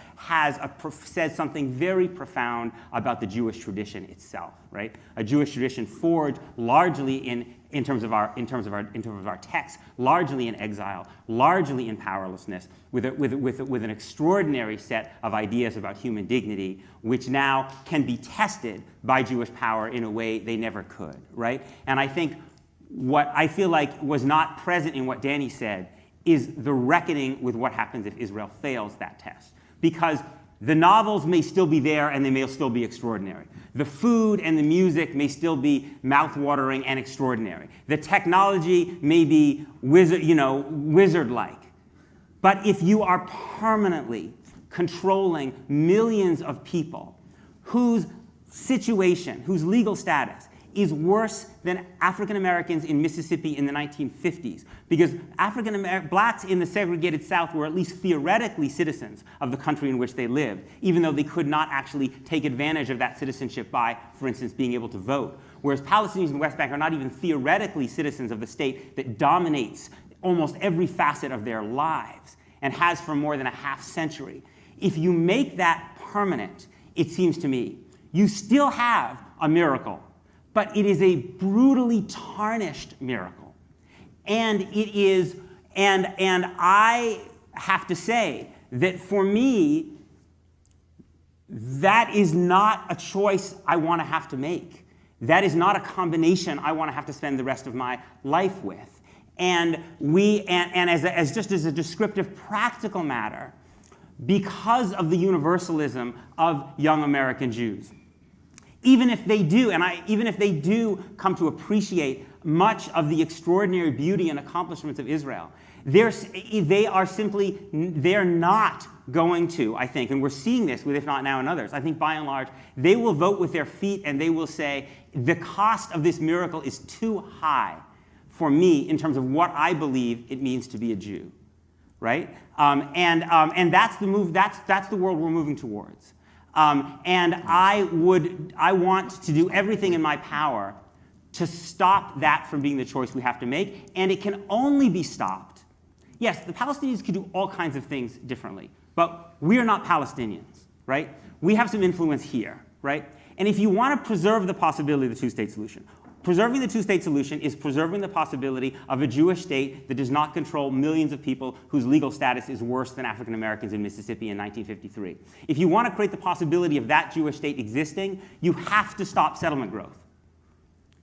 says something very profound about the Jewish tradition itself, right? A Jewish tradition forged largely in terms of our text, largely in exile, largely in powerlessness, with an extraordinary set of ideas about human dignity, which now can be tested by Jewish power in a way they never could, right? And I think what I feel like was not present in what Danny said is the reckoning with what happens if Israel fails that test. Because the novels may still be there and they may still be extraordinary. The food and the music may still be mouth-watering and extraordinary. The technology may be wizard-like. But if you are permanently controlling millions of people whose situation, whose legal status is worse than African Americans in Mississippi in the 1950s, because blacks in the segregated South were at least theoretically citizens of the country in which they lived, even though they could not actually take advantage of that citizenship by, for instance, being able to vote. Whereas Palestinians in the West Bank are not even theoretically citizens of the state that dominates almost every facet of their lives and has for more than a half century. If you make that permanent, it seems to me, you still have a miracle, but it is a brutally tarnished miracle. And it is, and I have to say that for me, that is not a choice I want to have to make. That is not a combination I want to have to spend the rest of my life with. And just as a descriptive practical matter, because of the universalism of young American Jews, even if they do come to appreciate much of the extraordinary beauty and accomplishments of Israel, they're not going to, I think, and we're seeing this with, if not now in others, I think by and large, they will vote with their feet and they will say, the cost of this miracle is too high for me in terms of what I believe it means to be a Jew, right? And that's the move. That's the world we're moving towards. And I want to do everything in my power to stop that from being the choice we have to make, and it can only be stopped. Yes, the Palestinians can do all kinds of things differently, but we are not Palestinians, right? We have some influence here, right? And if you want to preserve the possibility of the two-state solution, preserving the two-state solution is preserving the possibility of a Jewish state that does not control millions of people whose legal status is worse than African Americans in Mississippi in 1953. If you want to create the possibility of that Jewish state existing, you have to stop settlement growth.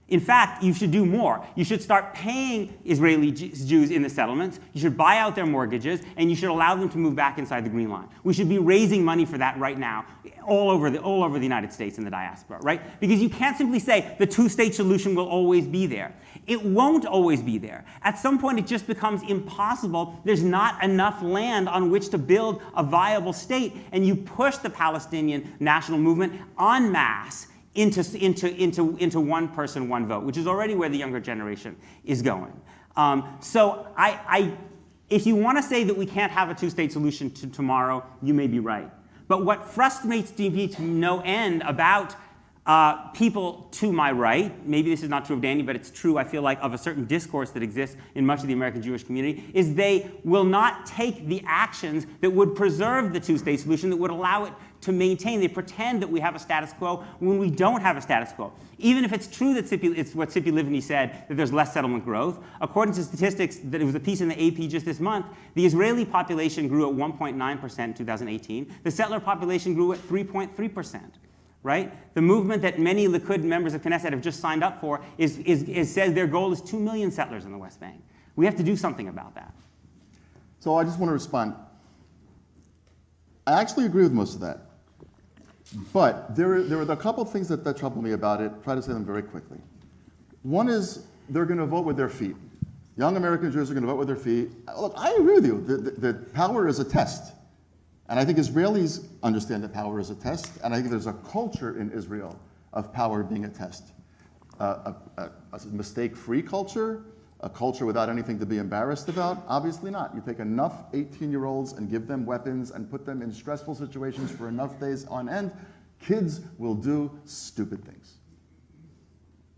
In fact, you should do more. You should start paying Israeli Jews in the settlements, you should buy out their mortgages, and you should allow them to move back inside the Green Line. We should be raising money for that right now, all over the United States and the diaspora, right? Because you can't simply say the two-state solution will always be there. It won't always be there. At some point, it just becomes impossible. There's not enough land on which to build a viable state, and you push the Palestinian national movement en masse into one person, one vote, which is already where the younger generation is going. So if you want to say that we can't have a two-state solution tomorrow, you may be right. But what frustrates me to no end about people to my right, maybe this is not true of Danny, but it's true, I feel like, of a certain discourse that exists in much of the American Jewish community, is they will not take the actions that would preserve the two-state solution, that would allow it to maintain. They pretend that we have a status quo when we don't have a status quo. Even if it's true that it's what Tzipi Livni said, that there's less settlement growth, according to statistics, that it was a piece in the AP just this month, the Israeli population grew at 1.9% in 2018. The settler population grew at 3.3%. Right? The movement that many Likud members of Knesset have just signed up for says their goal is 2 million settlers in the West Bank. We have to do something about that. So I just want to respond. I actually agree with most of that. But there are a couple of things that trouble me about it. Try to say them very quickly. One is they're going to vote with their feet. Young American Jews are going to vote with their feet. Look, I agree with you that power is a test. And I think Israelis understand that power is a test, and I think there's a culture in Israel of power being a test. A mistake-free culture, a culture without anything to be embarrassed about? Obviously not. You take enough 18-year-olds and give them weapons and put them in stressful situations for enough days on end, kids will do stupid things.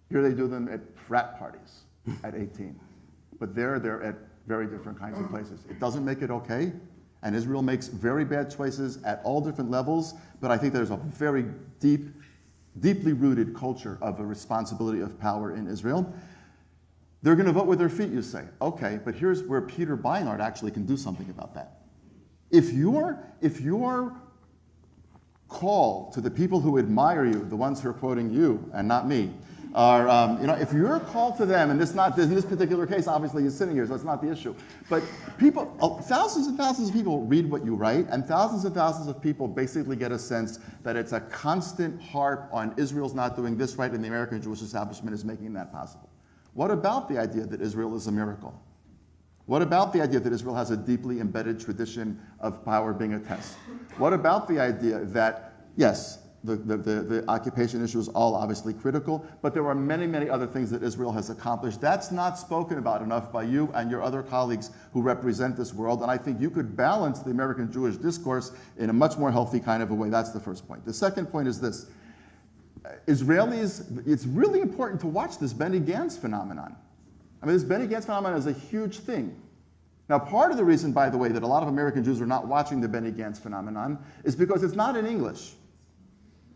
Here they do them at frat parties at 18. But they're at very different kinds of places. It doesn't make it okay. And Israel makes very bad choices at all different levels, but I think there's a very deeply rooted culture of a responsibility of power in Israel. They're going to vote with their feet, you say. Okay, but here's where Peter Beinart actually can do something about that. If your call to the people who admire you, the ones who are quoting you and not me, are, if your call to them, and in this particular case, obviously he's sitting here, so it's not the issue, but people, thousands and thousands of people read what you write, and thousands of people basically get a sense that it's a constant harp on Israel's not doing this right, and the American Jewish establishment is making that possible. What about the idea that Israel is a miracle? What about the idea that Israel has a deeply embedded tradition of power being a test? What about the idea that, yes, the occupation issue is all obviously critical, but there are many, many other things that Israel has accomplished. That's not spoken about enough by you and your other colleagues who represent this world, and I think you could balance the American Jewish discourse in a much more healthy kind of a way. That's the first point. The second point is this. Israelis, it's really important to watch this Benny Gantz phenomenon. I mean, this Benny Gantz phenomenon is a huge thing. Now, part of the reason, by the way, that a lot of American Jews are not watching the Benny Gantz phenomenon is because it's not in English.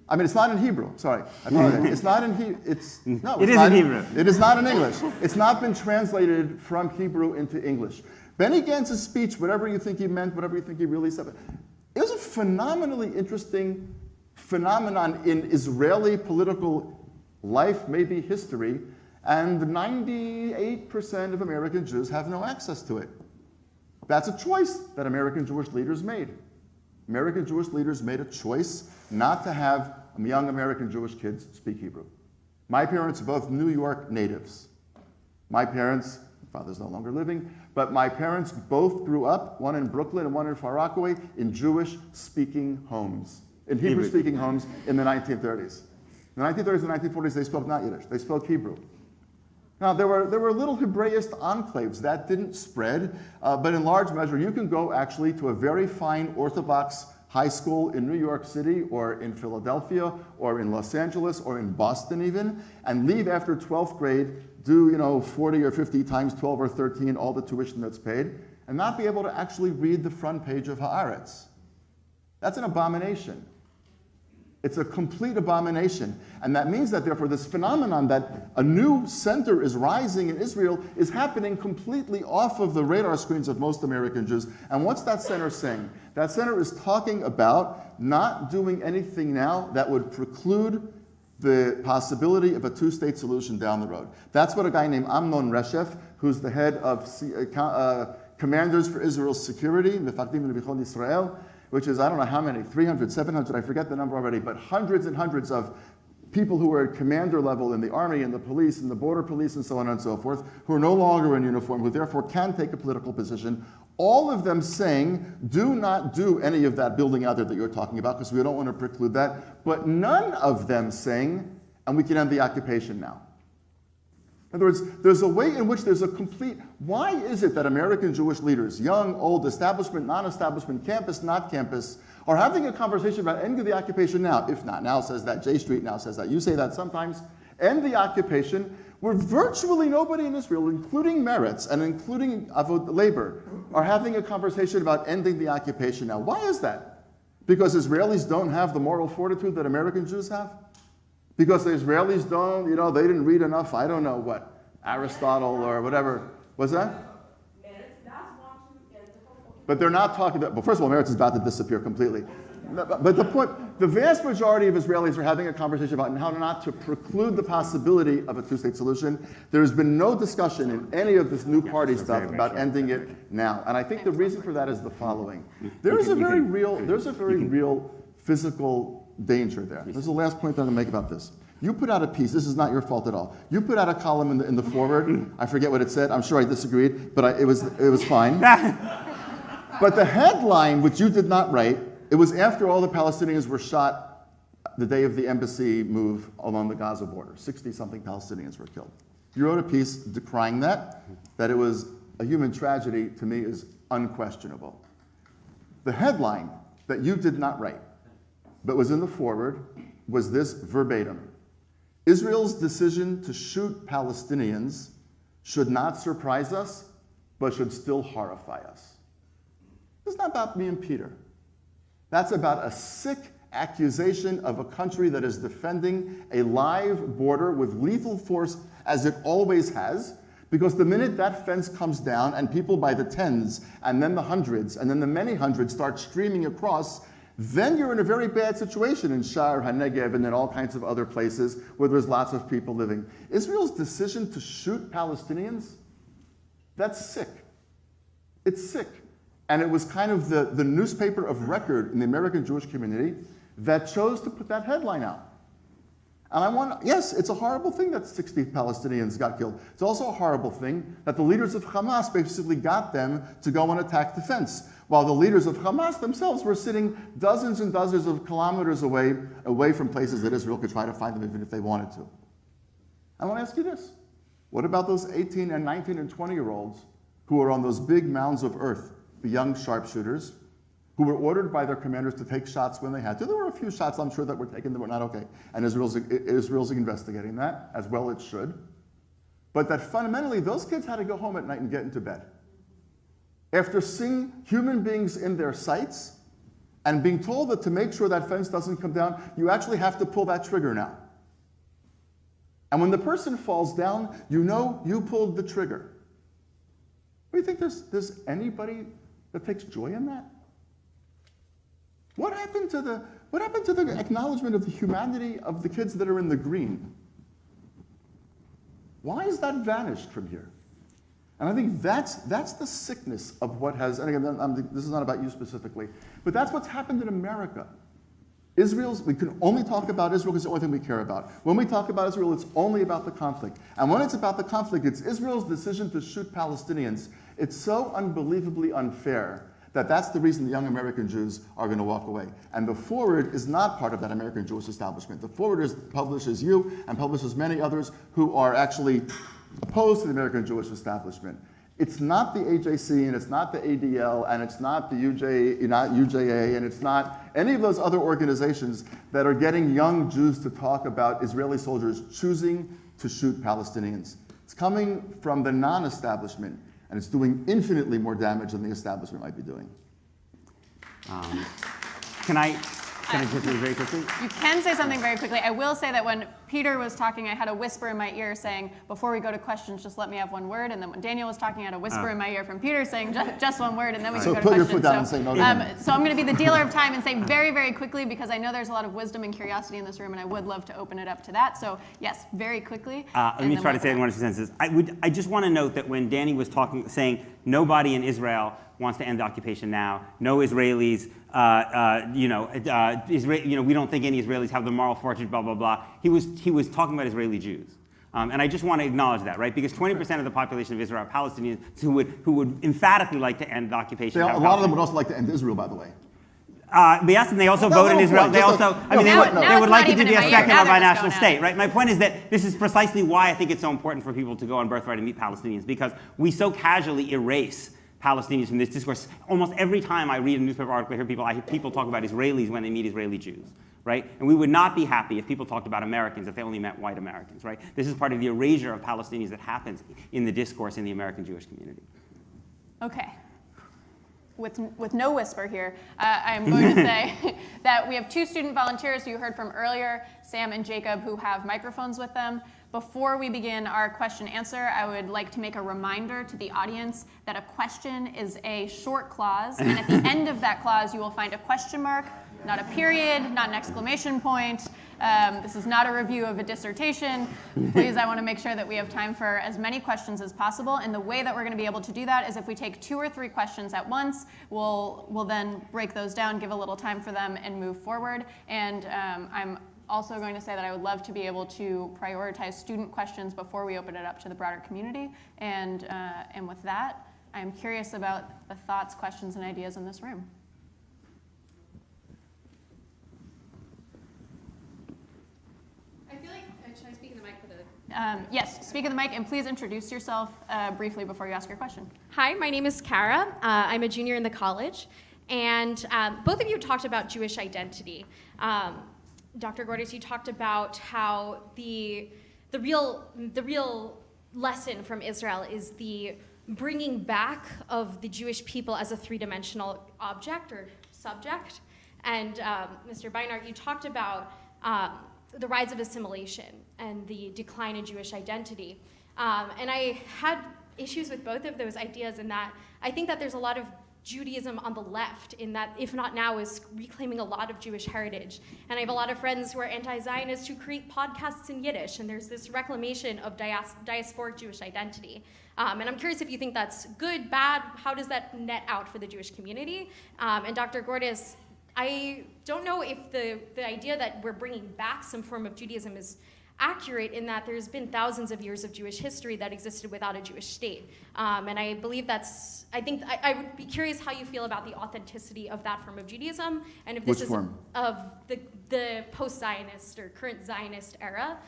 I mean, it's not in Hebrew. Sorry, I apologize. It's not in Hebrew. It is in Hebrew. It is not in English. It's not been translated from Hebrew into English. Benny Gantz's speech, whatever you think he meant, whatever you think he really said, it was a phenomenally interesting phenomenon in Israeli political life, maybe history, and 98% of American Jews have no access to it. That's a choice that American Jewish leaders made. American Jewish leaders made a choice not to have young American Jewish kids speak Hebrew. My parents are both New York natives. My parents, my father's no longer living, but my parents both grew up, one in Brooklyn and one in Far Rockaway, in Jewish-speaking homes, in Hebrew-speaking homes in the 1930s. In the 1930s and 1940s, they spoke not Yiddish, they spoke Hebrew. Now, there were little Hebraist enclaves. That didn't spread, but in large measure, you can go actually to a very fine Orthodox high school in New York City or in Philadelphia or in Los Angeles or in Boston even, and leave after 12th grade, do 40 or 50 times 12 or 13, all the tuition that's paid, and not be able to actually read the front page of Haaretz. That's an abomination. It's a complete abomination. And that means that, therefore, this phenomenon that a new center is rising in Israel is happening completely off of the radar screens of most American Jews. And what's that center saying? That center is talking about not doing anything now that would preclude the possibility of a two-state solution down the road. That's what a guy named Amnon Reshef, who's the head of Commanders for Israel's Security, Mefakdim Lebichon Israel, which is, I don't know how many, 300, 700, I forget the number already, but hundreds and hundreds of people who are at commander level in the army and the police and the border police and so on and so forth, who are no longer in uniform, who therefore can take a political position, all of them saying, do not do any of that building out there that you're talking about, because we don't want to preclude that, but none of them saying, and we can end the occupation now. In other words, there's a way in which there's a complete, why is it that American Jewish leaders, young, old, establishment, non-establishment, campus, not campus, are having a conversation about ending the occupation now? If not, now says that, J Street now says that, you say that sometimes. End the occupation, where virtually nobody in Israel, including Meretz and including Labor, are having a conversation about ending the occupation now. Why is that? Because Israelis don't have the moral fortitude that American Jews have? Because the Israelis don't, they didn't read enough, I don't know what, Aristotle or whatever. What's that? But they're not talking about, well, first of all, Meretz is about to disappear completely. But the point, the vast majority of Israelis are having a conversation about how not to preclude the possibility of a two-state solution. There's been no discussion in any of this new party stuff about ending it now. And I think the reason for that is the following. There's a very real physical danger there. This is the last point that I'm going to make about this. You put out a piece, this is not your fault at all. You put out a column in the forward. I forget what it said. I'm sure I disagreed, but it was fine. But the headline, which you did not write, it was after all the Palestinians were shot the day of the embassy move along the Gaza border. 60-something Palestinians were killed. You wrote a piece decrying that it was a human tragedy, to me, is unquestionable. The headline that you did not write, but was in the forward, was this verbatim. Israel's decision to shoot Palestinians should not surprise us, but should still horrify us. It's not about me and Peter. That's about a sick accusation of a country that is defending a live border with lethal force, as it always has, because the minute that fence comes down and people by the tens, and then the hundreds, and then the many hundreds start streaming across, then you're in a very bad situation in Sha'ar HaNegev and in all kinds of other places where there's lots of people living. Israel's decision to shoot Palestinians, that's sick. It's sick. And it was kind of the newspaper of record in the American Jewish community that chose to put that headline out. And yes, it's a horrible thing that 60 Palestinians got killed. It's also a horrible thing that the leaders of Hamas basically got them to go and attack the fence, while the leaders of Hamas themselves were sitting dozens and dozens of kilometers away from places that Israel could try to find them even if they wanted to. I want to ask you this. What about those 18 and 19 and 20-year-olds who are on those big mounds of earth, the young sharpshooters, who were ordered by their commanders to take shots when they had to? There were a few shots, I'm sure, that were taken that were not okay. And Israel's investigating that, as well it should. But that fundamentally, those kids had to go home at night and get into bed. After seeing human beings in their sights and being told that to make sure that fence doesn't come down, you actually have to pull that trigger now. And when the person falls down, you know you pulled the trigger. Do you think there's anybody that takes joy in that? What happened to the acknowledgement of the humanity of the kids that are in the green? Why has that vanished from here? And I think that's the sickness of what has, and again, this is not about you specifically, but that's what's happened in America. We can only talk about Israel because it's the only thing we care about. When we talk about Israel, it's only about the conflict. And when it's about the conflict, it's Israel's decision to shoot Palestinians. It's so unbelievably unfair that that's the reason the young American Jews are going to walk away. And the Forward is not part of that American Jewish establishment. The Forward publishes you and publishes many others who are actually opposed to the American Jewish establishment. It's not the AJC, and it's not the ADL, and it's not the UJA, and it's not any of those other organizations that are getting young Jews to talk about Israeli soldiers choosing to shoot Palestinians. It's coming from the non-establishment, and it's doing infinitely more damage than the establishment might be doing. Can I just say very quickly? You can say something very quickly. I will say that when Peter was talking, I had a whisper in my ear saying, before we go to questions, just let me have one word. And then when Daniel was talking, I had a whisper in my ear from Peter saying, just one word, and then we can go to questions. So put your foot down and say no. So I'm going to be the dealer of time and say very, very quickly, because I know there's a lot of wisdom and curiosity in this room, and I would love to open it up to that. So yes, very quickly. Let me try to say it in one or two sentences. I just want to note that when Danny was saying nobody in Israel wants to end the occupation now, no Israelis, we don't think any Israelis have the moral fortitude, blah, blah, blah. He was talking about Israeli Jews. And I just want to acknowledge that, right? Because 20% of the population of Israel are Palestinians who would emphatically like to end the occupation. A lot of them would also like to end Israel, by the way. But yes, and they also Well, vote in no Israel. point, They just also, a- I mean, no, they no, would it's like not it to even be in a my second ear. Now they're binational just going state, at it. right? My point is that this is precisely why I think it's so important for people to go on Birthright and meet Palestinians, because we so casually erase Palestinians from this discourse. Almost every time I read a newspaper article, I hear people talk about Israelis when they meet Israeli Jews, right? And we would not be happy if people talked about Americans if they only meant white Americans, right? This is part of the erasure of Palestinians that happens in the discourse in the American Jewish community. Okay. With no whisper here, I'm going to say that we have two student volunteers who you heard from earlier, Sam and Jacob, who have microphones with them. Before we begin our question answer, I would like to make a reminder to the audience that a question is a short clause, and at the end of that clause, you will find a question mark, not a period, not an exclamation point. This is not a review of a dissertation. Please, I want to make sure that we have time for as many questions as possible. And the way that we're going to be able to do that is if we take 2 or 3 questions at once, we'll then break those down, give a little time for them, and move forward. And I'm also going to say that I would love to be able to prioritize student questions before we open it up to the broader community. And with that, I'm curious about the thoughts, questions, and ideas in this room. I feel like, should I speak in the mic for the... Yes, speak in the mic, and please introduce yourself briefly before you ask your question. Hi, my name is Kara. I'm a junior in the college, and both of you talked about Jewish identity. Dr. Gordis, you talked about how the real lesson from Israel is the bringing back of the Jewish people as a three-dimensional object or subject. And Mr. Beinart, you talked about the rise of assimilation and the decline in Jewish identity. And I had issues with both of those ideas in that I think that there's a lot of Judaism on the left in that, if not now, is reclaiming a lot of Jewish heritage. And I have a lot of friends who are anti-Zionist who create podcasts in Yiddish, and there's this reclamation of diasporic Jewish identity. And I'm curious if you think that's good, bad, how does that net out for the Jewish community? And Dr. Gordis, I don't know if the idea that we're bringing back some form of Judaism is accurate in that there's been thousands of years of Jewish history that existed without a Jewish state. And I believe I would be curious how you feel about the authenticity of that form of Judaism, and if this Which is form? of the post-Zionist or current Zionist era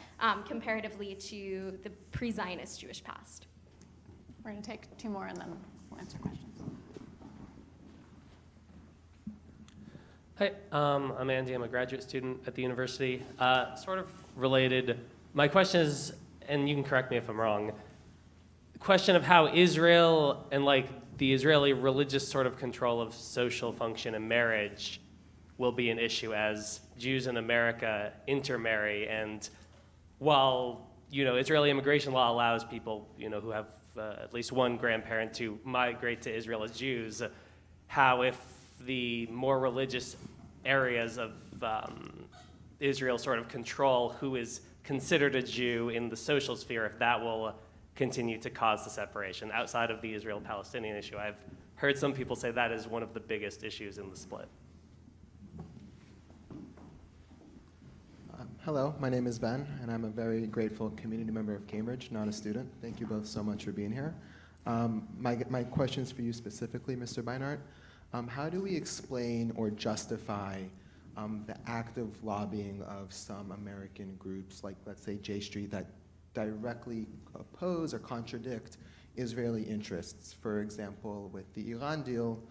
comparatively to the pre-Zionist Jewish past. We're going to take 2 more, and then we'll answer questions. Hi, I'm Andy. I'm a graduate student at the university. Sort of related. My question is, and you can correct me if I'm wrong, the question of how Israel and the Israeli religious sort of control of social function and marriage will be an issue as Jews in America intermarry. And while Israeli immigration law allows people who have at least one grandparent to migrate to Israel as Jews, how if the more religious areas of Israel sort of control who is considered a Jew in the social sphere, if that will continue to cause the separation outside of the Israel-Palestinian issue. I've heard some people say that is one of the biggest issues in the split. Hello, my name is Ben, and I'm a very grateful community member of Cambridge, not a student. Thank you both so much for being here. My question is for you specifically, Mr. Beinart. How do we explain or justify the active lobbying of some American groups, like let's say J Street, that directly oppose or contradict Israeli interests? For example, with the Iran deal,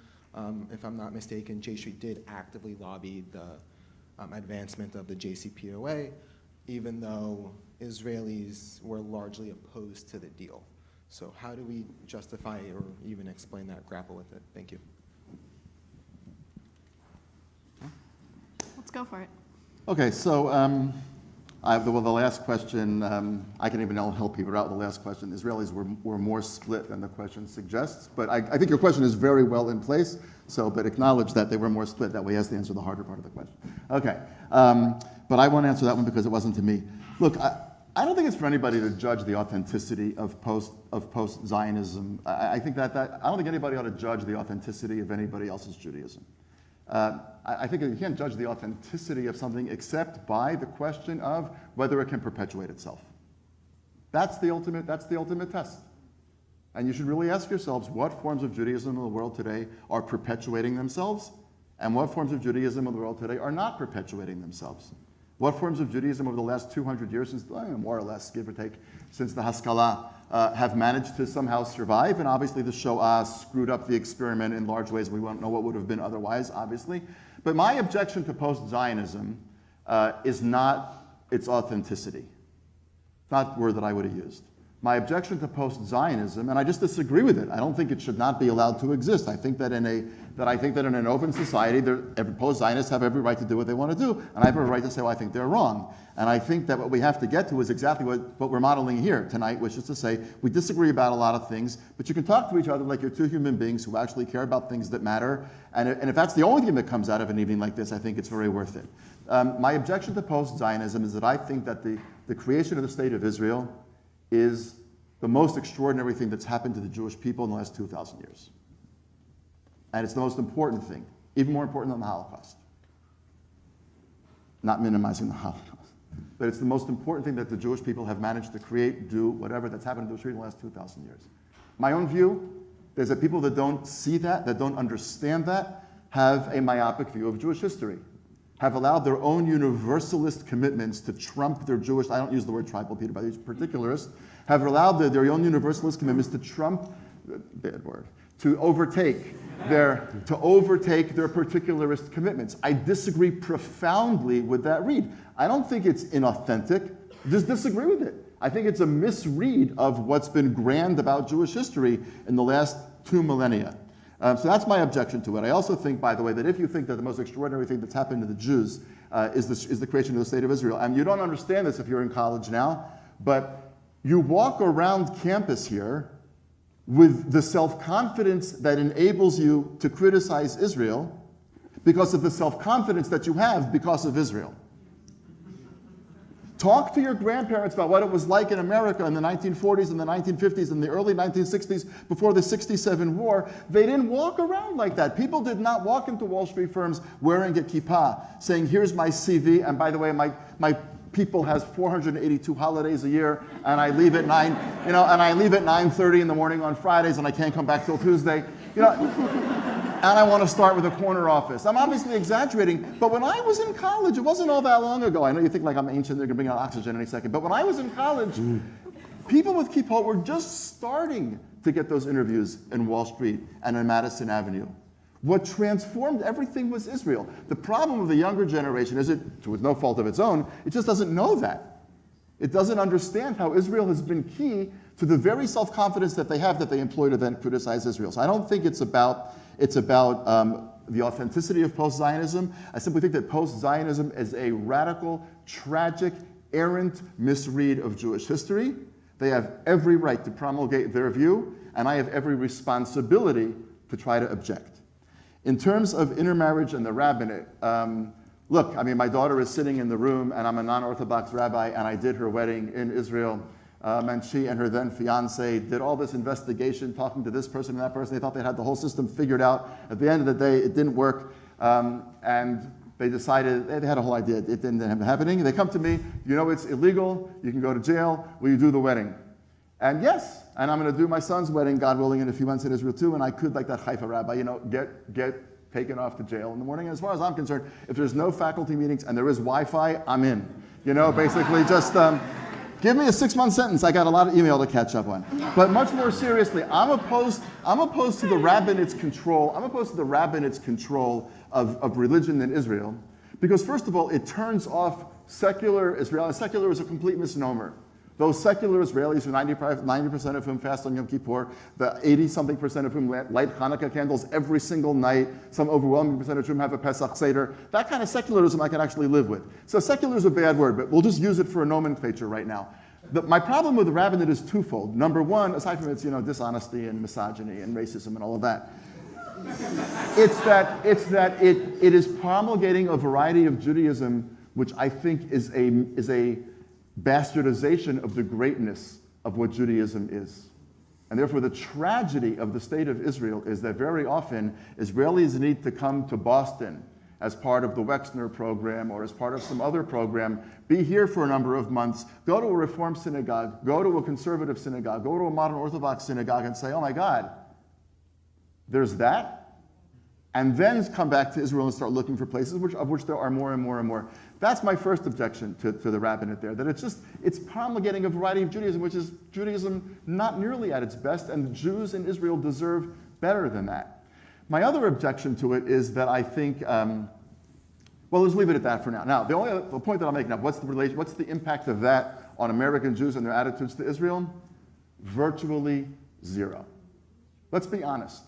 if I'm not mistaken, J Street did actively lobby the advancement of the JCPOA, even though Israelis were largely opposed to the deal. So how do we justify or even explain that, grapple with it? Thank you. Let's go for it. Okay, so the last question, I can even help people out with the last question. Israelis were more split than the question suggests, but I think your question is very well in place, but acknowledge that they were more split. That way he has to answer the harder part of the question. Okay, but I won't answer that one because it wasn't to me. Look, I don't think it's for anybody to judge the authenticity of post-Zionism. I think I don't think anybody ought to judge the authenticity of anybody else's Judaism. I think you can't judge the authenticity of something except by the question of whether it can perpetuate itself. That's the ultimate test. And you should really ask yourselves what forms of Judaism in the world today are perpetuating themselves And what forms of Judaism in the world today are not perpetuating themselves? What forms of Judaism over the last 200 years, since, more or less, give or take, since the Haskalah, have managed to somehow survive? And obviously the Shoah screwed up the experiment in large ways. We won't know what would have been otherwise, obviously. But my objection to post-Zionism is not its authenticity. It's not the word that I would have used. My objection to post-Zionism, and I just disagree with it. I don't think it should not be allowed to exist. I think that in an open society, post-Zionists have every right to do what they want to do, and I have every right to say, well, I think they're wrong. And I think that what we have to get to is exactly what we're modeling here tonight, which is to say, we disagree about a lot of things, but you can talk to each other like you're two human beings who actually care about things that matter. And if that's the only thing that comes out of an evening like this, I think it's very worth it. My objection to post-Zionism is that I think that the creation of the State of Israel is the most extraordinary thing that's happened to the Jewish people in the last 2,000 years. And it's the most important thing, even more important than the Holocaust. Not minimizing the Holocaust, but it's the most important thing that the Jewish people have managed to create, do, whatever that's happened to the Jewish people in the last 2,000 years. My own view is that people that don't see that don't understand that, have a myopic view of Jewish history, have allowed their own universalist commitments to trump their Jewish, I don't use the word tribal, Peter, but I use particularist, have allowed their own universalist commitments to trump, bad word, to overtake their particularist commitments. I disagree profoundly with that read. I don't think it's inauthentic, just disagree with it. I think it's a misread of what's been grand about Jewish history in the last 2 millennia. So that's my objection to it. I also think, by the way, that if you think that the most extraordinary thing that's happened to the Jews is the creation of the State of Israel, and you don't understand this if you're in college now, but you walk around campus here with the self-confidence that enables you to criticize Israel because of the self-confidence that you have because of Israel. Talk to your grandparents about what it was like in America in the 1940s and the 1950s and the early 1960s before the 67 war. They didn't walk around like that. People did not walk into Wall Street firms wearing a kippah, saying, here's my CV, and by the way, my people has 482 holidays a year, and I leave at 9:30 in the morning on Fridays, and I can't come back till Tuesday. And I want to start with a corner office. I'm obviously exaggerating, but when I was in college, it wasn't all that long ago. I know you think like I'm ancient, they're going to bring out oxygen any second, but when I was in college, people with kippah were just starting to get those interviews in Wall Street and on Madison Avenue. What transformed everything was Israel. The problem of the younger generation is with no fault of its own, it just doesn't know that. It doesn't understand how Israel has been key to the very self-confidence that they have that they employ to then criticize Israel. So I don't think it's about the authenticity of post-Zionism. I simply think that post-Zionism is a radical, tragic, errant misread of Jewish history. They have every right to promulgate their view, and I have every responsibility to try to object. In terms of intermarriage and the rabbinate, look, I mean, my daughter is sitting in the room, and I'm a non-Orthodox rabbi, and I did her wedding in Israel. And she and her then fiance did all this investigation, talking to this person and that person. They thought they had the whole system figured out. At the end of the day, it didn't work. And they decided, they had a whole idea. It didn't end up happening. They come to me, it's illegal. You can go to jail. Will you do the wedding? And yes, and I'm going to do my son's wedding, God willing, in a few months in Israel too. And I could, like that Haifa rabbi, get taken off to jail in the morning. And as far as I'm concerned, if there's no faculty meetings and there is Wi-Fi, I'm in. Basically just... give me a 6-month sentence. I got a lot of email to catch up on. But much more seriously, I'm opposed to the rabbinate's control. I'm opposed to the rabbinate's control of religion in Israel, because first of all, it turns off secular Israel. Secular is a complete misnomer. Those secular Israelis, who 90% of whom fast on Yom Kippur, the 80-something% of whom light Hanukkah candles every single night, some overwhelming percentage of whom have a Pesach Seder, that kind of secularism I can actually live with. So secular is a bad word, but we'll just use it for a nomenclature right now. My problem with the rabbinate is twofold. Number one, aside from its dishonesty and misogyny and racism and all of that, it's that it is promulgating a variety of Judaism which I think is a bastardization of the greatness of what Judaism is. And therefore, the tragedy of the state of Israel is that very often Israelis need to come to Boston as part of the Wexner program or as part of some other program, be here for a number of months, go to a Reform synagogue, go to a conservative synagogue, go to a modern Orthodox synagogue and say, oh my God, there's that? and then come back to Israel and start looking for places of which there are more and more and more. That's my first objection to the rabbinate there, that it's promulgating a variety of Judaism, which is Judaism not nearly at its best, and the Jews in Israel deserve better than that. My other objection to it is that I think, well, let's leave it at that for now. Now, the point that I'll make now, what's the impact of that on American Jews and their attitudes to Israel? Virtually zero. Let's be honest.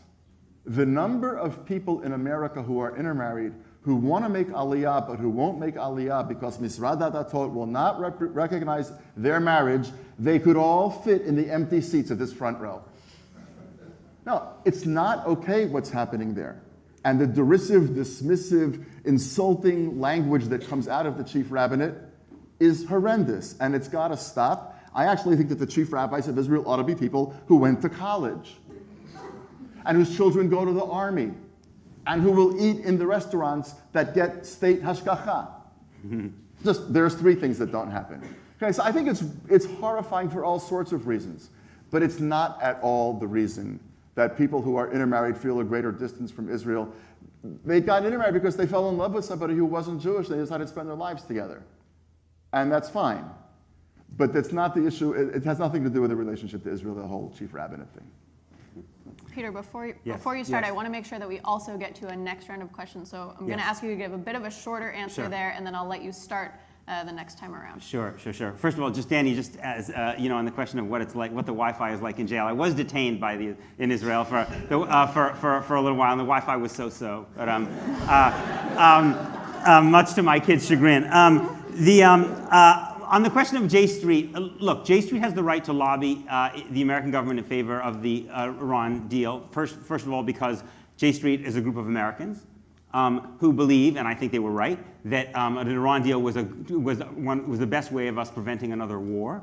The number of people in America who are intermarried who want to make aliyah but who won't make aliyah because Misrad HaDatot will not recognize their marriage, they could all fit in the empty seats of this front row. No, it's not okay what's happening there. And the derisive, dismissive, insulting language that comes out of the chief rabbinate is horrendous, and it's got to stop. I actually think that the chief rabbis of Israel ought to be people who went to college and whose children go to the army, and who will eat in the restaurants that get state hashgacha. There's three things that don't happen. Okay, so I think it's horrifying for all sorts of reasons, but it's not at all the reason that people who are intermarried feel a greater distance from Israel. They got intermarried because they fell in love with somebody who wasn't Jewish. They decided to spend their lives together, and that's fine. But that's not the issue. It has nothing to do with the relationship to Israel, the whole chief rabbinate thing. Peter, before you start, I want to make sure that we also get to a next round of questions. So I'm going to ask you to give a bit of a shorter answer there, and then I'll let you start the next time around. Sure. First of all, Danny, just as on the question of what it's like, what the Wi-Fi is like in jail. I was detained in Israel for a little while, and the Wi-Fi was so-so, but much to my kids' chagrin. On the question of J Street, look, J Street has the right to lobby the American government in favor of the Iran deal. First of all, because J Street is a group of Americans who believe, and I think they were right, that an Iran deal was the best way of us preventing another war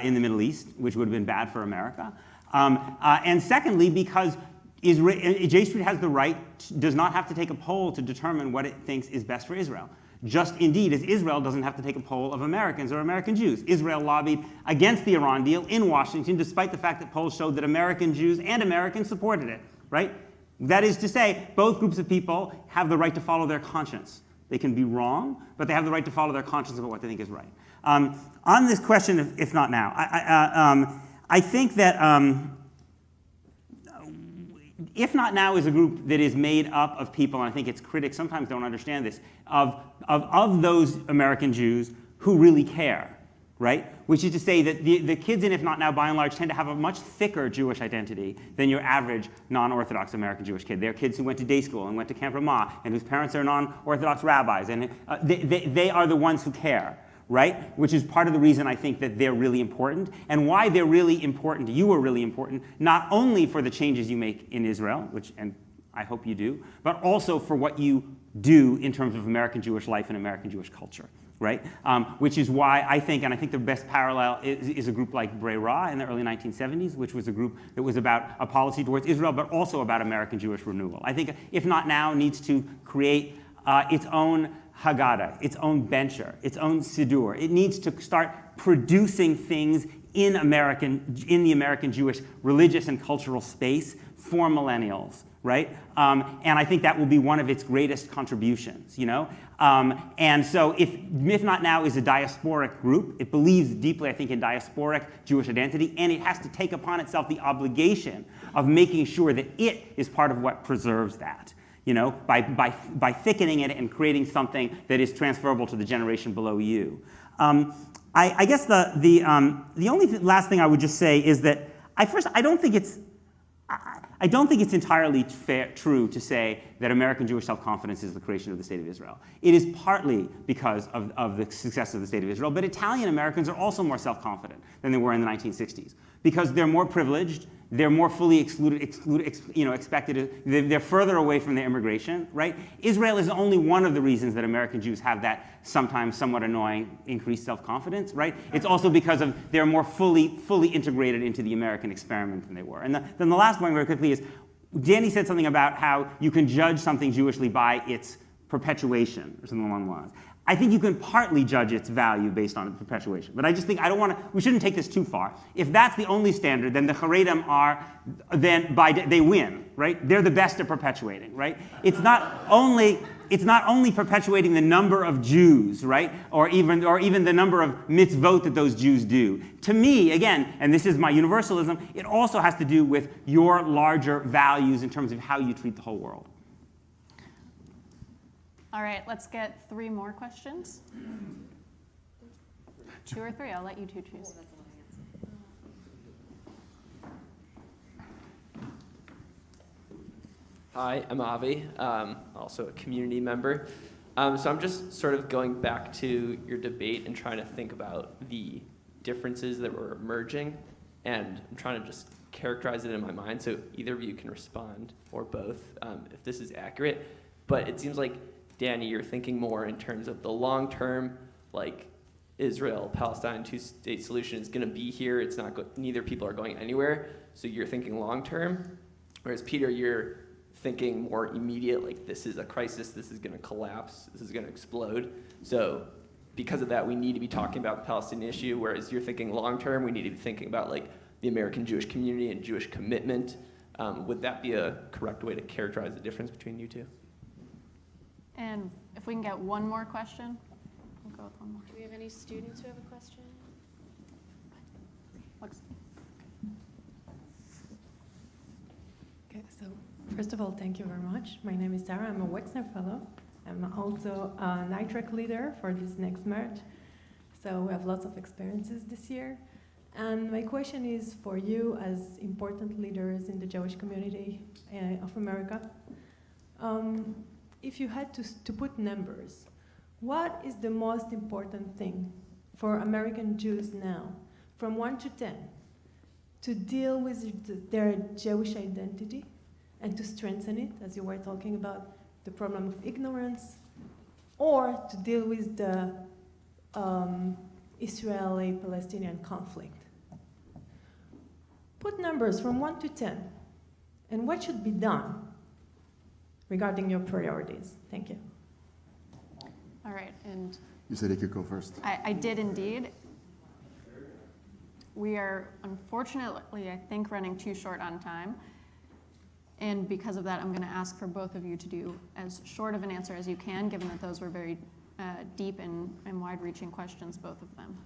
in the Middle East, which would have been bad for America. And secondly, because J Street has the right, does not have to take a poll to determine what it thinks is best for Israel. Just indeed, as Israel doesn't have to take a poll of Americans or American Jews. Israel lobbied against the Iran deal in Washington, despite the fact that polls showed that American Jews and Americans supported it, right? That is to say, both groups of people have the right to follow their conscience. They can be wrong, but they have the right to follow their conscience about what they think is right. On this question of if not now, I think that If Not Now is a group that is made up of people, and I think its critics sometimes don't understand this, of those American Jews who really care, right? Which is to say that the kids in If Not Now, by and large, tend to have a much thicker Jewish identity than your average non-Orthodox American Jewish kid. They're kids who went to day school and went to Camp Ramah and whose parents are non-Orthodox rabbis, and they are the ones who care, right? Which is part of the reason I think that they're really important, and why they're really important, you are really important, not only for the changes you make in Israel, and I hope you do, but also for what you do in terms of American Jewish life and American Jewish culture, right? Which is why I think, and I think the best parallel is a group like Brei Ra in the early 1970s, which was a group that was about a policy towards Israel, but also about American Jewish renewal. I think If Not Now needs to create its own Haggadah, its own bencher, its own Siddur. It needs to start producing things in the American Jewish religious and cultural space for millennials, right? And I think that will be one of its greatest contributions, you know? And so if Not Now is a diasporic group, it believes deeply, I think, in diasporic Jewish identity, and it has to take upon itself the obligation of making sure that it is part of what preserves that. You know, by thickening it and creating something that is transferable to the generation below you. I guess the only last thing I would just say is that I don't think it's entirely true to say that American Jewish self-confidence is the creation of the State of Israel. It is partly because of the success of the State of Israel, but Italian Americans are also more self-confident than they were in the 1960s because they're more privileged. They're more fully expected. They're further away from their immigration, right? Israel is only one of the reasons that American Jews have that sometimes somewhat annoying increased self-confidence, right? It's also because they're more fully integrated into the American experiment than they were. And then the last point very quickly is, Danny said something about how you can judge something Jewishly by its perpetuation or something along the lines. I think you can partly judge its value based on its perpetuation. But I just think we shouldn't take this too far. If that's the only standard, then the Haredim they win, right? They're the best at perpetuating, right? It's not only perpetuating the number of Jews, right? Or even the number of mitzvot that those Jews do. To me, again, and this is my universalism, it also has to do with your larger values in terms of how you treat the whole world. All right, let's get 3 more questions. 2 or 3, I'll let you two choose. Hi, I'm Avi, also a community member. So I'm just sort of going back to your debate and trying to think about the differences that were emerging, and I'm trying to just characterize it in my mind, so either of you can respond, or both, if this is accurate. But it seems like, Danny, you're thinking more in terms of the long term, like Israel, Palestine, two-state solution is going to be here. It's not neither people are going anywhere. So you're thinking long term. Whereas Peter, you're thinking more immediate, like this is a crisis. This is going to collapse. This is going to explode. So because of that, we need to be talking about the Palestinian issue. Whereas you're thinking long term, we need to be thinking about like the American Jewish community and Jewish commitment. Would that be a correct way to characterize the difference between you two? And if we can get one more question, we'll go with one more. Do we have any students who have a question? Okay, so first of all, thank you very much. My name is Sarah. I'm a Wexner Fellow. I'm also a NITREC leader for this next march. So we have lots of experiences this year. And my question is for you as important leaders in the Jewish community of America. If you had to put numbers, what is the most important thing for American Jews now, from 1 to 10, to deal with their Jewish identity and to strengthen it, as you were talking about the problem of ignorance, or to deal with the Israeli-Palestinian conflict? Put numbers from 1 to 10, and what should be done regarding your priorities. Thank you. All right, and You said he could go first. I did indeed. We are unfortunately, I think, running too short on time. And because of that, I'm going to ask for both of you to do as short of an answer as you can, given that those were very deep and wide-reaching questions, both of them.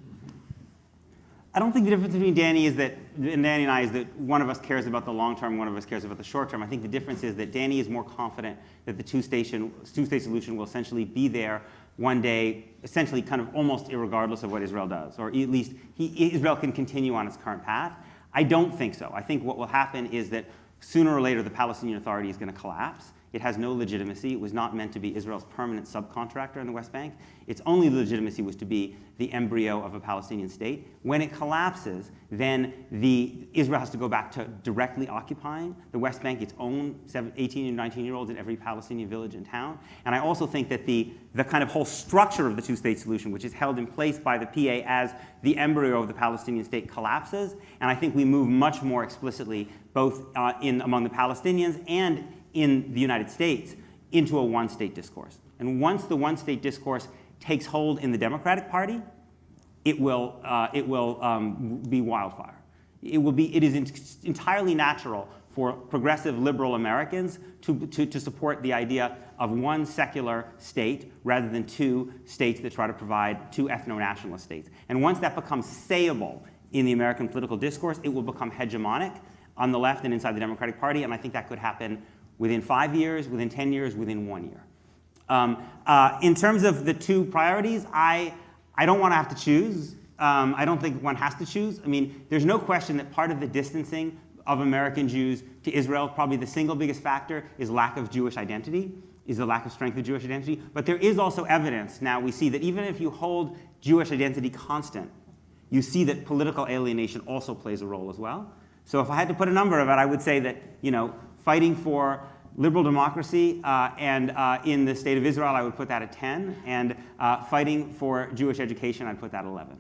I don't think the difference between Danny and I is that one of us cares about the long term, one of us cares about the short term. I think the difference is that Danny is more confident that the two-state solution will essentially be there one day, essentially kind of almost irregardless of what Israel does, or at least Israel can continue on its current path. I don't think so. I think what will happen is that sooner or later the Palestinian Authority is going to collapse. It has no legitimacy. It was not meant to be Israel's permanent subcontractor in the West Bank. Its only legitimacy was to be the embryo of a Palestinian state. When it collapses, then Israel has to go back to directly occupying the West Bank, its own 18 and 19-year-olds in every Palestinian village and town. And I also think that the kind of whole structure of the two-state solution, which is held in place by the PA as the embryo of the Palestinian state, collapses. And I think we move much more explicitly, both among the Palestinians and in the United States, into a one-state discourse. And once the one-state discourse takes hold in the Democratic Party, it will be wildfire. It is entirely natural for progressive liberal Americans to support the idea of one secular state rather than two states that try to provide two ethno-nationalist states. And once that becomes sayable in the American political discourse, it will become hegemonic on the left and inside the Democratic Party, and I think that could happen within 5 years, within 10 years, within 1 year. In terms of the two priorities, I don't want to have to choose. I don't think one has to choose. I mean, there's no question that part of the distancing of American Jews to Israel, probably the single biggest factor, is lack of Jewish identity, is the lack of strength of Jewish identity. But there is also evidence now we see that even if you hold Jewish identity constant, you see that political alienation also plays a role as well. So if I had to put a number of it, I would say that, fighting for liberal democracy and in the state of Israel, I would put that at 10. And fighting for Jewish education, I'd put that at 11.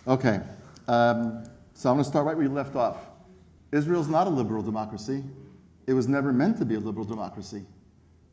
Okay, so I'm going to start right where you left off. Israel's not a liberal democracy. It was never meant to be a liberal democracy.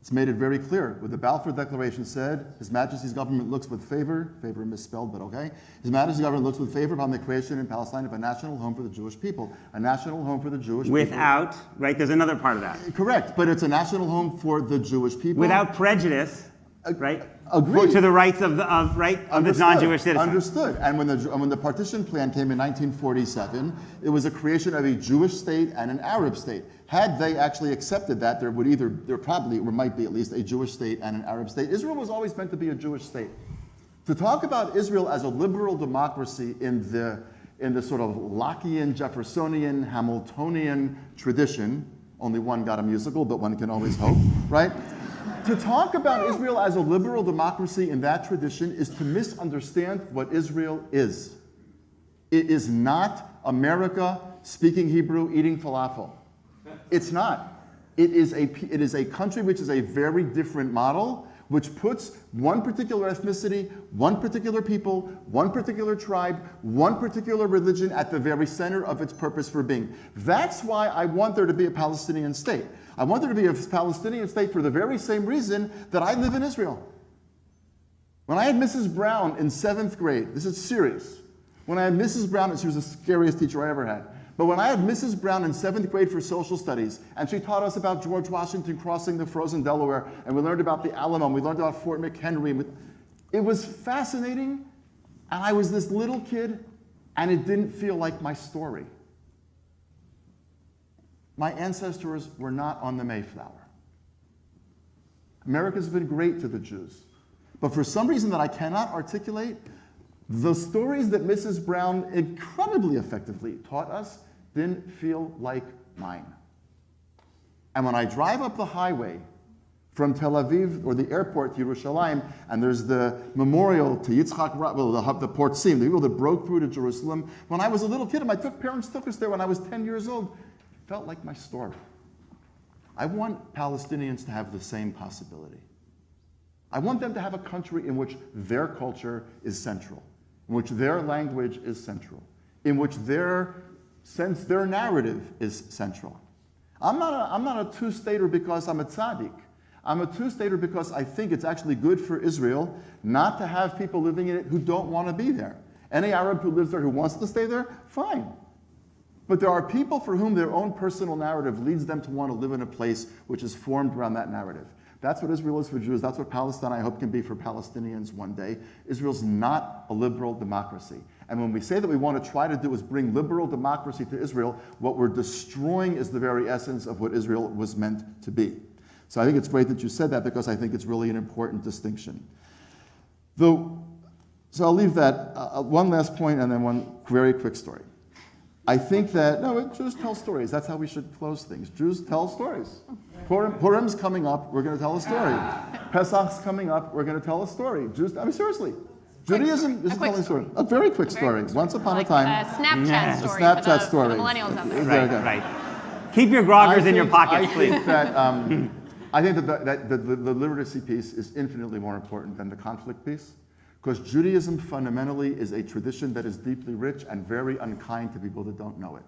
It's made it very clear. What the Balfour Declaration said, His Majesty's government looks with favor misspelled, but okay. His Majesty's government looks with favor upon the creation in Palestine of a national home for the Jewish people. A national home for the Jewish people. Without, right, there's another part of that. Correct, but it's a national home for the Jewish people. Without prejudice, right? Agreed. To the rights of the non-Jewish citizens. Understood. And when the partition plan came in 1947, it was a creation of a Jewish state and an Arab state. Had they actually accepted that, there might be at least a Jewish state and an Arab state. Israel was always meant to be a Jewish state. To talk about Israel as a liberal democracy in the sort of Lockean, Jeffersonian, Hamiltonian tradition, only one got a musical, but one can always hope, right? To talk about Israel as a liberal democracy in that tradition is to misunderstand what Israel is. It is not America speaking Hebrew, eating falafel. It's not. It is a country which is a very different model, which puts one particular ethnicity, one particular people, one particular tribe, one particular religion at the very center of its purpose for being. That's why I want there to be a Palestinian state. I want there to be a Palestinian state for the very same reason that I live in Israel. When I had Mrs. Brown in 7th grade, this is serious. When I had Mrs. Brown, she was the scariest teacher I ever had. But when I had Mrs. Brown in 7th grade for social studies, and she taught us about George Washington crossing the frozen Delaware, and we learned about the Alamo, and we learned about Fort McHenry. It was fascinating, and I was this little kid, and it didn't feel like my story. My ancestors were not on the Mayflower. America's been great to the Jews. But for some reason that I cannot articulate, the stories that Mrs. Brown incredibly effectively taught us didn't feel like mine. And when I drive up the highway from Tel Aviv or the airport to Yerushalayim, and there's the memorial to Yitzhak, the port Sim, the people that broke through to Jerusalem. When I was a little kid, and my parents took us there when I was 10 years old, it felt like my story. I want Palestinians to have the same possibility. I want them to have a country in which their culture is central, in which their language is central, in which their narrative is central. I'm not a two-stater because I'm a tzaddik. I'm a two-stater because I think it's actually good for Israel not to have people living in it who don't want to be there. Any Arab who lives there who wants to stay there, fine. But there are people for whom their own personal narrative leads them to want to live in a place which is formed around that narrative. That's what Israel is for Jews. That's what Palestine, I hope, can be for Palestinians one day. Israel's not a liberal democracy. And when we say that we want to try to do is bring liberal democracy to Israel, what we're destroying is the very essence of what Israel was meant to be. So I think it's great that you said that because I think it's really an important distinction. So I'll leave that. One last point and then one very quick story. I think that, Jews tell stories. That's how we should close things. Jews tell stories. Purim's coming up, we're going to tell a story. Pesach's coming up, we're going to tell a story. Seriously. Judaism is telling a story. A very quick story. Once upon a time. A Snapchat story. A Snapchat for story. the millennials out there. Right. Keep your groggers in your pockets, please. I think that the literacy piece is infinitely more important than the conflict piece. Because Judaism fundamentally is a tradition that is deeply rich and very unkind to people that don't know it.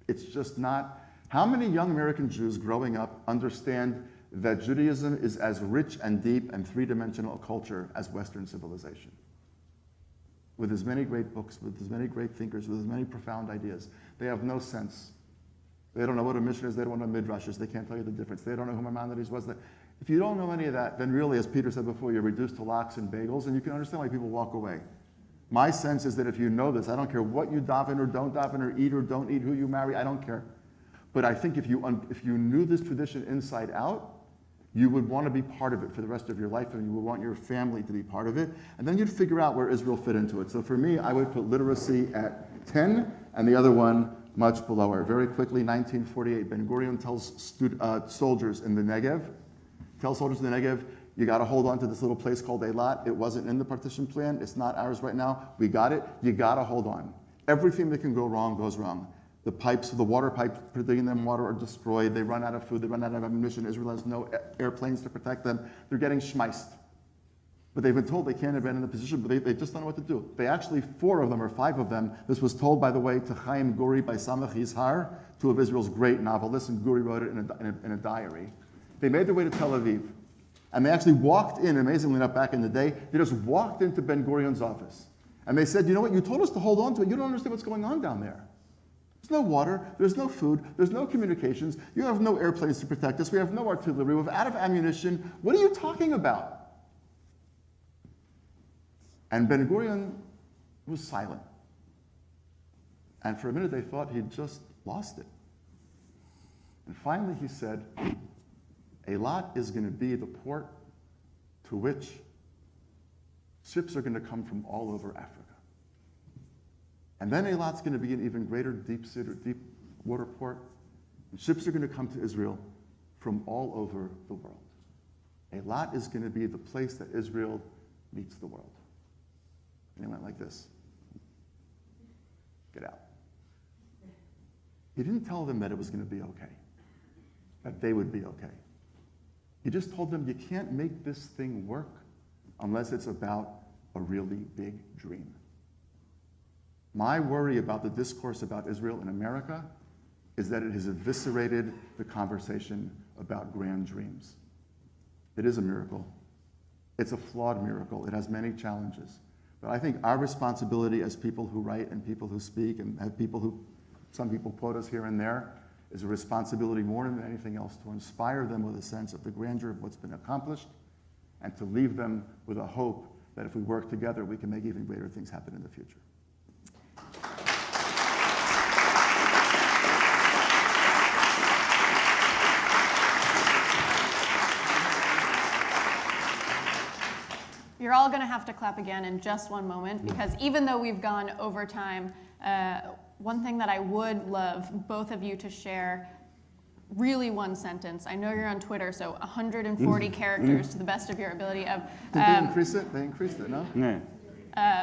It's just not. How many young American Jews growing up understand that Judaism is as rich and deep and three-dimensional a culture as Western civilization? With as many great books, with as many great thinkers, with as many profound ideas. They have no sense. They don't know what a Mishnah is, they don't know what a Midrash is, they can't tell you the difference. They don't know who Maimonides was. If you don't know any of that, then really, as Peter said before, you're reduced to lox and bagels, and you can understand why people walk away. My sense is that if you know this, I don't care what you daven or don't daven or don't eat, who you marry, I don't care. But I think if you knew this tradition inside out, you would want to be part of it for the rest of your life, and you would want your family to be part of it, and then you'd figure out where Israel fit into it. So for me, I would put literacy at 10, and the other one much below her. Very quickly, 1948, Ben-Gurion tells soldiers in the Negev, you got to hold on to this little place called Eilat. It wasn't in the partition plan. It's not ours right now. We got it. You got to hold on. Everything that can go wrong goes wrong. The water pipes bringing them water are destroyed. They run out of food. They run out of ammunition. Israel has no airplanes to protect them. They're getting schmeiced. But they've been told they can't abandon the position, but they just don't know what to do. They actually, 4 of them or 5 of them, this was told, by the way, to Chaim Guri by Samach Yizhar, 2 of Israel's great novelists, and Guri wrote it in a diary. They made their way to Tel Aviv. And they actually walked in, amazingly enough, back in the day, they just walked into Ben-Gurion's office. And they said, you know what, you told us to hold on to it. You don't understand what's going on down there. There's no water, there's no food, there's no communications, you have no airplanes to protect us, we have no artillery, we're out of ammunition. What are you talking about? And Ben-Gurion was silent. And for a minute they thought he'd just lost it. And finally he said, Eilat is going to be the port to which ships are going to come from all over Africa. And then Eilat's going to be an even greater deep water port. And ships are going to come to Israel from all over the world. Eilat is going to be the place that Israel meets the world. And he went like this. Get out. He didn't tell them that it was going to be okay, that they would be okay. He just told them, you can't make this thing work unless it's about a really big dream. My worry about the discourse about Israel in America is that it has eviscerated the conversation about grand dreams. It is a miracle. It's a flawed miracle. It has many challenges. But I think our responsibility as people who write and people who speak and have people who, some people quote us here and there, is a responsibility more than anything else to inspire them with a sense of the grandeur of what's been accomplished and to leave them with a hope that if we work together, we can make even greater things happen in the future. You're all going to have to clap again in just one moment, because even though we've gone over time, one thing that I would love both of you to share, really one sentence. I know you're on Twitter, so 140 characters to the best of your ability. Did they increase it? They increased it, no? No.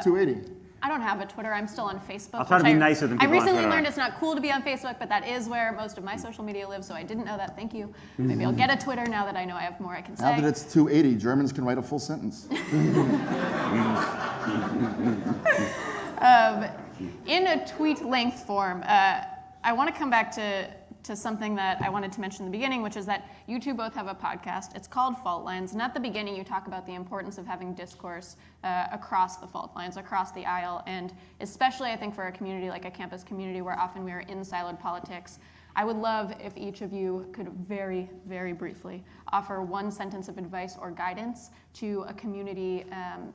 280. I don't have a Twitter. I'm still on Facebook. I'll try to be nicer than I people on recently Twitter. learned it's not cool to be on Facebook, but that is where most of my social media lives, so I didn't know that. Thank you. Maybe I'll get a Twitter now that I know I have more I can say. Now that it's 280, Germans can write a full sentence. In a tweet length form, I want to come back to something that I wanted to mention in the beginning, which is that you two both have a podcast. It's called Fault Lines, and at the beginning you talk about the importance of having discourse across the fault lines, across the aisle, and especially I think for a community like a campus community where often we are in siloed politics. I would love if each of you could very, very briefly offer one sentence of advice or guidance to a community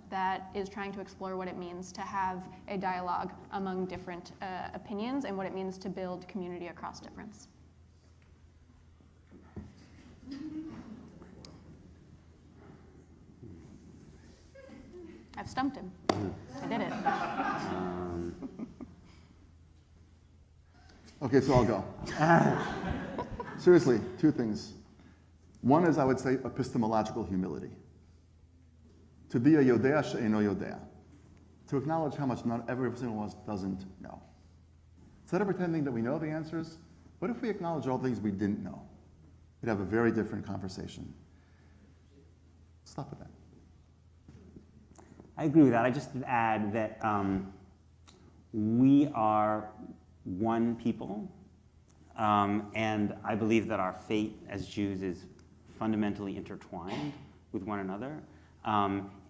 that is trying to explore what it means to have a dialogue among different opinions and what it means to build community across difference. I've stumped him. I did it. Okay, so I'll go. Seriously, two things. One is, I would say, epistemological humility. To be a yodea she'eno yodea. To acknowledge how much not every single one of us doesn't know. Instead of pretending that we know the answers, what if we acknowledge all the things we didn't know? We'd have a very different conversation. Stop with that. I agree with that. I just would add that we are one people, and I believe that our fate as Jews is fundamentally intertwined with one another.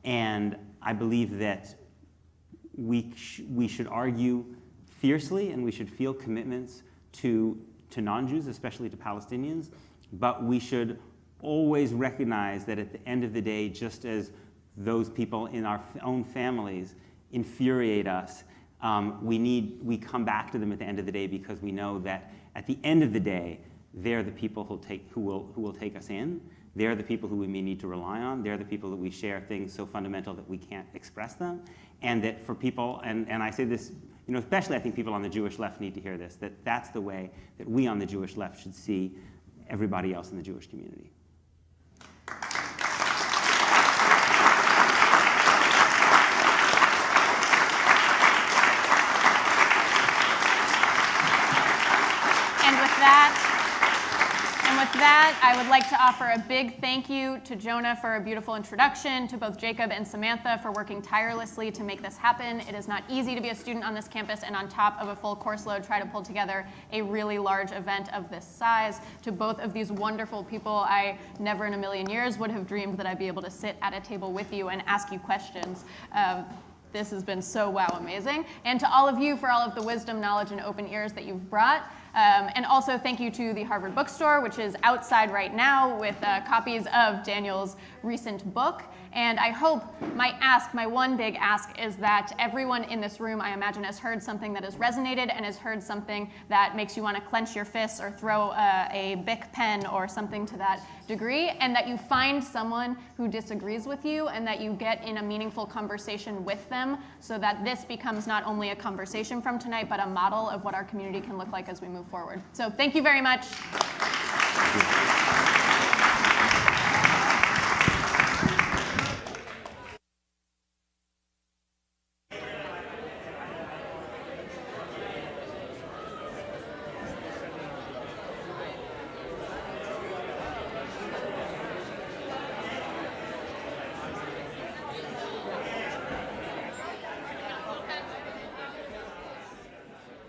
And I believe that we should argue fiercely, and we should feel commitments to non-Jews, especially to Palestinians, but we should always recognize that at the end of the day, just as those people in our own families infuriate us, we come back to them at the end of the day because we know that at the end of the day, they're the people who will take us in. They're the people who we may need to rely on. They're the people that we share things so fundamental that we can't express them. And that for people, and I say this, especially I think people on the Jewish left need to hear this, that's the way that we on the Jewish left should see everybody else in the Jewish community. with that, I would like to offer a big thank you to Jonah for a beautiful introduction, to both Jacob and Samantha for working tirelessly to make this happen. It is not easy to be a student on this campus and on top of a full course load try to pull together a really large event of this size. To both of these wonderful people, I never in a million years would have dreamed that I'd be able to sit at a table with you and ask you questions. This has been so wow amazing. And to all of you for all of the wisdom, knowledge, and open ears that you've brought. And also thank you to the Harvard Bookstore, which is outside right now with copies of Daniel's recent book. And I hope my one big ask is that everyone in this room, I imagine, has heard something that has resonated and has heard something that makes you want to clench your fists or throw a Bic pen or something to that degree, and that you find someone who disagrees with you and that you get in a meaningful conversation with them so that this becomes not only a conversation from tonight, but a model of what our community can look like as we move forward. So thank you very much.